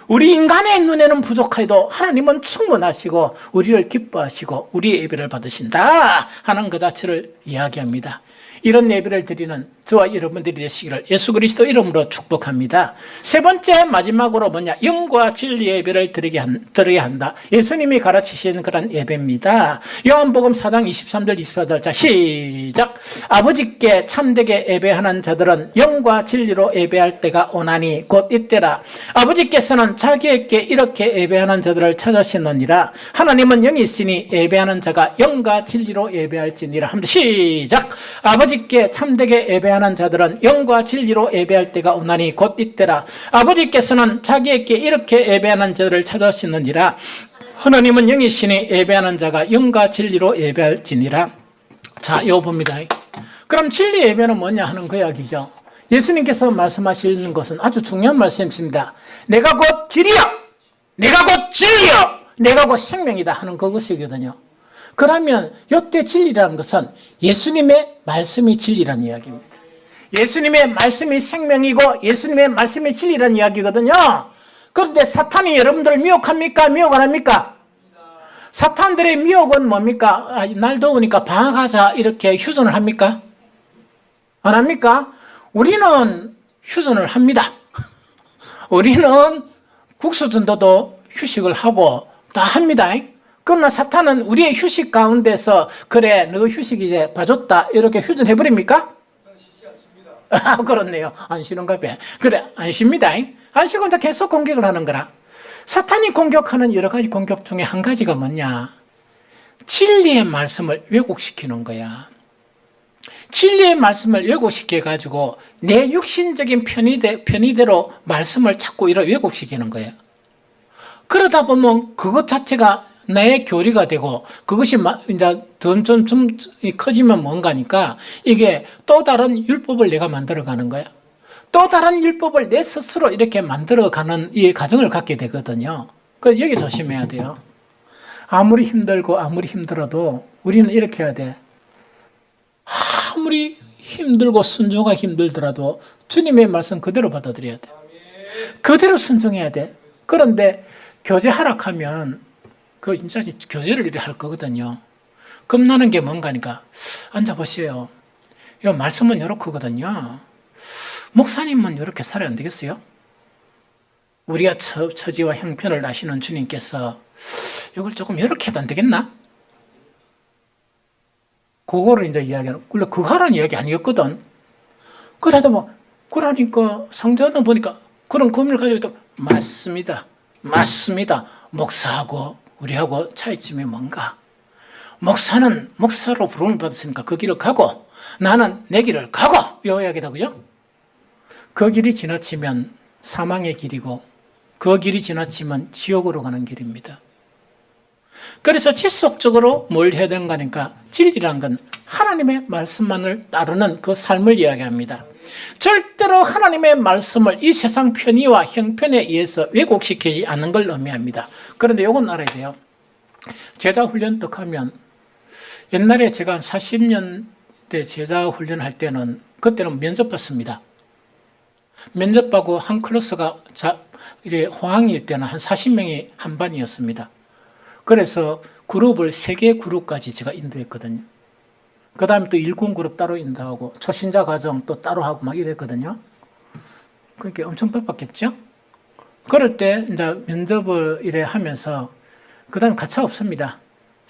우리 인간의 눈에는 부족하여도 하나님은 충분하시고 우리를 기뻐하시고 우리의 예배를 받으신다 하는 그 자체를 이야기합니다. 이런 예배를 드리는 저와 여러분들이 되시기를 예수 그리스도 이름으로 축복합니다. 세 번째 마지막으로 영과 진리 예배를 드려야 한다. 예수님이 가르치신 그런 예배입니다. 요한복음 4장 23절 24절 자 시작. 아버지께 참되게 예배하는 자들은 영과 진리로 예배할 때가 오나니 곧 이때라. 아버지께서는 자기에게 이렇게 예배하는 자들을 찾으시느니라. 하나님은 영이시니 예배하는 자가 영과 진리로 예배할지니라. 한번 시작. 아버지께 참되게 예배하는 자들은 영과 진리로 예배할 때가 오나니 곧 이때라. 아버지께서는 자기에게 이렇게 예배하는 자들을 찾으시느니라. 하나님은 영이시니 예배하는 자가 영과 진리로 예배할지니라. 자, 이거 봅니다. 그럼 진리 예배는 뭐냐 하는 그 이야기죠. 예수님께서 말씀하시는 것은 아주 중요한 말씀입니다. 내가 곧 길이요, 내가 곧 진리요, 내가 곧 생명이다 하는 그것이거든요. 그러면 이때 진리라는 것은 예수님의 말씀이 진리라는 이야기입니다. 예수님의 말씀이 생명이고 예수님의 말씀이 진리라는 이야기거든요. 그런데 사탄이 여러분들을 미혹합니까? 미혹 안 합니까? 사탄들의 미혹은 뭡니까? 날 더우니까 방학하자 이렇게 휴전을 합니까? 안 합니까? 우리는 휴전을 합니다. 우리는 국수전도도 휴식을 하고 다 합니다. 그러나 사탄은 우리의 휴식 가운데서 그래 너 휴식 이제 봐줬다 이렇게 휴전해버립니까? 그렇네요. 안 쉬는가 봐. 그래 안 쉽니다. 안 쉬고 이제 계속 공격을 하는 거라. 사탄이 공격하는 여러 가지 공격 중에 한 가지가 뭐냐? 진리의 말씀을 왜곡시키는 거야. 진리의 말씀을 왜곡시켜가지고 내 육신적인 편의대로 말씀을 자꾸 이렇게 왜곡시키는 거예요. 그러다 보면 그것 자체가 나의 교리가 되고 그것이 이제 좀 커지면 뭔가니까 이게 또 다른 율법을 내가 만들어가는 거야. 또 다른 율법을 내 스스로 이렇게 만들어가는 이 과정을 갖게 되거든요. 그래서 여기 조심해야 돼요. 아무리 힘들고 아무리 힘들어도 우리는 이렇게 해야 돼. 아무리 힘들고 순종하기 힘들더라도 주님의 말씀 그대로 받아들여야 돼. 그대로 순종해야 돼. 그런데 교제 하락하면 그 진짜 교제를 이렇게 할 거거든요. 겁나는 게 뭔가니까 앉아보세요. 이 말씀은 이렇거든요. 목사님은 이렇게 살아야 안 되겠어요? 우리가 처지와 형편을 아시는 주님께서 이걸 조금 이렇게 해도 안 되겠나? 그거를 이제 이야기하는, 원래 그거 하라는 이야기 아니었거든. 그래도 뭐, 그러니까 성도는 보니까 그런 고민을 가지고 있다. 맞습니다. 맞습니다. 목사하고 우리하고 차이점이 뭔가? 목사는 목사로 부름을 받았으니까 그 길을 가고 나는 내 길을 가고 이 이야기다, 그죠? 그 길이 지나치면 사망의 길이고 그 길이 지나치면 지옥으로 가는 길입니다. 그래서 지속적으로 뭘 해야 되는가 하니까 진리란 건 하나님의 말씀만을 따르는 그 삶을 이야기합니다. 절대로 하나님의 말씀을 이 세상 편의와 형편에 의해서 왜곡시키지 않는 걸 의미합니다. 그런데 이건 알아야 돼요. 제자 훈련 딱 하면 옛날에 제가 한 40년대 제자 훈련할 때는 그때는 면접 봤습니다. 면접하고 한 클래스가 호황일 때는 한 40명이 한 반이었습니다. 그래서 그룹을 3개 그룹까지 제가 인도했거든요. 그 다음에 또 일군 그룹 따로 인도하고 초신자 과정 또 따로 하고 막 이랬거든요. 그러니까 엄청 바빴겠죠? 그럴 때 이제 면접을 이래 하면서 그 다음에 가차 없습니다.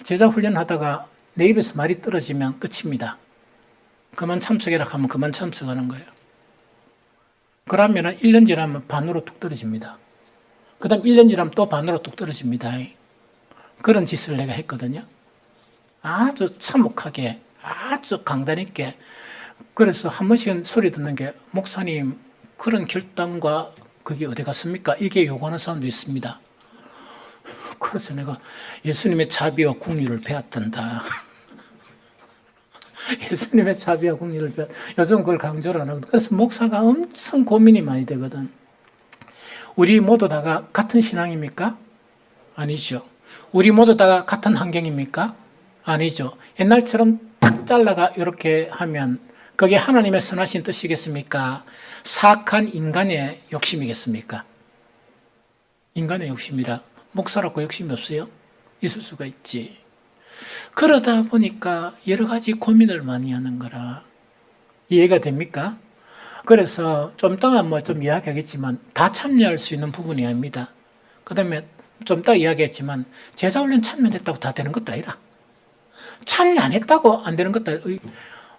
제자 훈련하다가 내 입에서 말이 떨어지면 끝입니다. 그만 참석해라 하면 그만 참석하는 거예요. 그러면 1년 지나면 반으로 뚝 떨어집니다. 그 다음 1년 지나면 또 반으로 뚝 떨어집니다. 그런 짓을 내가 했거든요. 아주 참혹하게, 아주 강단 있게. 그래서 한 번씩은 소리 듣는 게, 목사님, 그런 결단과 그게 어디 갔습니까? 이게 요구하는 사람도 있습니다. 그래서 내가 예수님의 자비와 긍휼을 배웠단다. 예수님의 자비와 긍휼을 배웠. 요즘 그걸 강조를 안 하거든. 그래서 목사가 엄청 고민이 많이 되거든. 우리 모두 다가 같은 신앙입니까? 아니죠. 우리 모두 다가 같은 환경입니까? 아니죠. 옛날처럼 탁 잘라가 이렇게 하면 그게 하나님의 선하신 뜻이겠습니까? 사악한 인간의 욕심이겠습니까? 인간의 욕심이라 목사라고 욕심이 없어요? 있을 수가 있지. 그러다 보니까 여러 가지 고민을 많이 하는 거라. 이해가 됩니까? 그래서 좀 이따가 좀 이야기하겠지만 다 참여할 수 있는 부분이 아닙니다. 그 다음에 좀 이따 이야기했지만 제자훈련 참여했다고 다 되는 것도 아니라 참여 안 했다고 안 되는 것도 아니라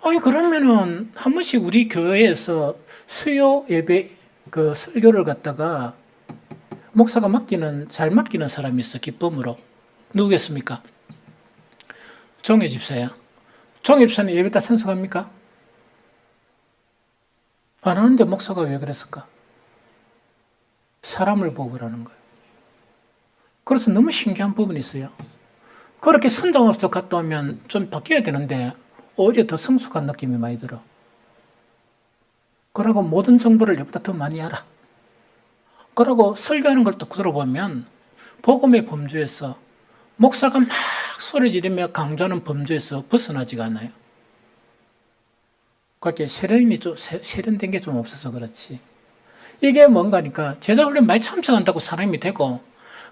아니 그러면은 한 번씩 우리 교회에서 수요 예배 그 설교를 갖다가 목사가 잘 맡기는 사람이 있어 기쁨으로. 누구겠습니까? 종혜 집사야. 종혜 집사는 예배 다 참석합니까? 안 하는데 목사가 왜 그랬을까? 사람을 보고 그러는 거예요. 그래서 너무 신기한 부분이 있어요. 그렇게 선장으로서 갔다 오면 좀 바뀌어야 되는데 오히려 더 성숙한 느낌이 많이 들어. 그러고 모든 정보를 얘보다 더 많이 알아. 그러고 설교하는 걸 또 들어보면 복음의 범주에서 목사가 막 소리 지르며 강조하는 범죄에서 벗어나지가 않아요. 그렇게 세련된 게 좀 없어서 그렇지. 이게 뭔가니까 제자훈련 많이 참석한다고 사람이 되고,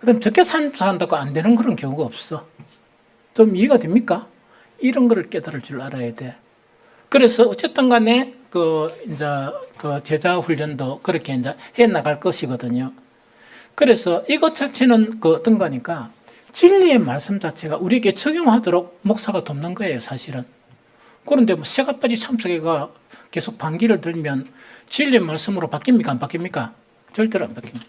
그다음 적게 참석한다고 안 되는 그런 경우가 없어. 좀 이해가 됩니까? 이런 거를 깨달을 줄 알아야 돼. 그래서 어쨌든 간에 이제 제자 훈련도 그렇게 이제 해 나갈 것이거든요. 그래서 이것 자체는 어떤 거니까 진리의 말씀 자체가 우리에게 적용하도록 목사가 돕는 거예요, 사실은. 그런데 뭐 새가빠지 참석회가 계속 반기를 들면 진리의 말씀으로 바뀝니까? 안 바뀝니까? 절대로 안 바뀝니다.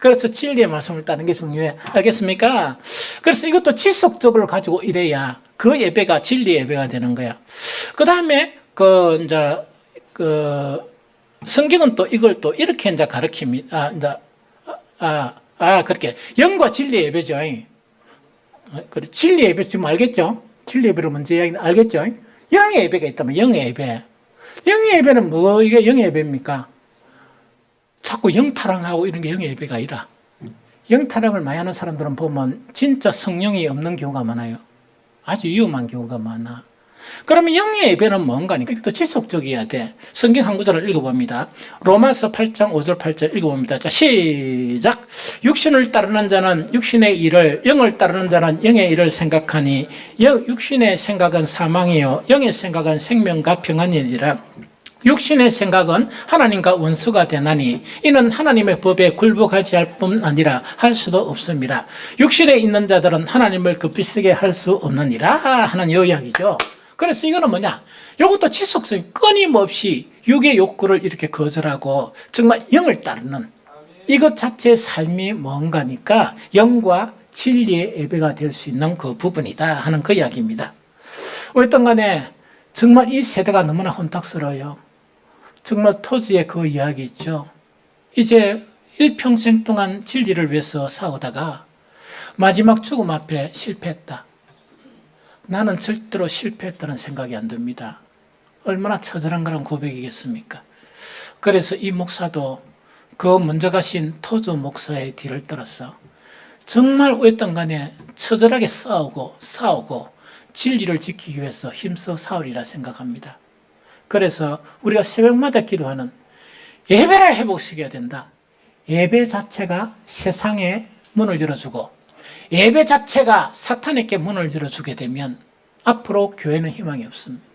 그래서 진리의 말씀을 따르는 게 중요해. 알겠습니까? 그래서 이것도 지속적으로 가지고 이래야 그 예배가 진리 예배가 되는 거야. 그 다음에 성경은 또 이걸 또 이렇게 이제 가르칩니다. 그렇게 영과 진리 예배죠. 진리 예배 지금 알겠죠? 진리 예배를 먼저 이야기는 알겠죠? 영의 예배가 있다면 영의 예배. 영의 예배는 뭐 이게 영의 예배입니까? 자꾸 영타랑하고 이런 게 영의 예배가 아니라, 영타랑을 많이 하는 사람들은 보면 진짜 성령이 없는 경우가 많아요. 아주 위험한 경우가 많아. 그러면 영의 예배는 뭔가 하니까 이것도 지속적이어야 돼. 성경 한 구절을 읽어봅니다. 로마서 8장 5절 8절 읽어봅니다. 자, 시작. 육신을 따르는 자는 육신의 일을, 영을 따르는 자는 영의 일을 생각하니 육신의 생각은 사망이요 영의 생각은 생명과 평안이니라. 육신의 생각은 하나님과 원수가 되나니 이는 하나님의 법에 굴복하지 할 뿐 아니라 할 수도 없습니다. 육신에 있는 자들은 하나님을 급히 쓰게 할 수 없느니라 하는 이야기죠. 그래서 이거는 뭐냐? 이것도 지속성 끊임없이 육의 욕구를 이렇게 거절하고 정말 영을 따르는 이것 자체의 삶이 뭔가니까 영과 진리의 예배가 될 수 있는 그 부분이다 하는 그 이야기입니다. 어쨌든 간에 정말 이 세대가 너무나 혼탁스러워요. 정말 토지의 그 이야기 있죠. 이제 일평생 동안 진리를 위해서 싸우다가 마지막 죽음 앞에 실패했다. 나는 절대로 실패했다는 생각이 안 듭니다. 얼마나 처절한 그런 고백이겠습니까? 그래서 이 목사도 그 먼저 가신 토조 목사의 뒤를 따라서 정말 어떤 간에 처절하게 싸우고 진리를 지키기 위해서 힘써 싸우리라 생각합니다. 그래서 우리가 새벽마다 기도하는 예배를 회복시켜야 된다. 예배 자체가 세상에 문을 열어주고 예배 자체가 사탄에게 문을 열어주게 되면 앞으로 교회는 희망이 없습니다.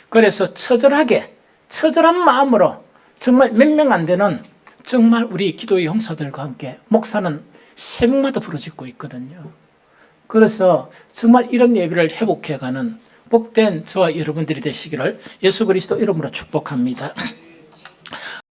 그래서 처절한 마음으로 정말 몇 명 안 되는 정말 우리 기도의 형사들과 함께 목사는 새벽마다 부르짖고 있거든요. 그래서 정말 이런 예배를 회복해가는 복된 저와 여러분들이 되시기를 예수 그리스도 이름으로 축복합니다.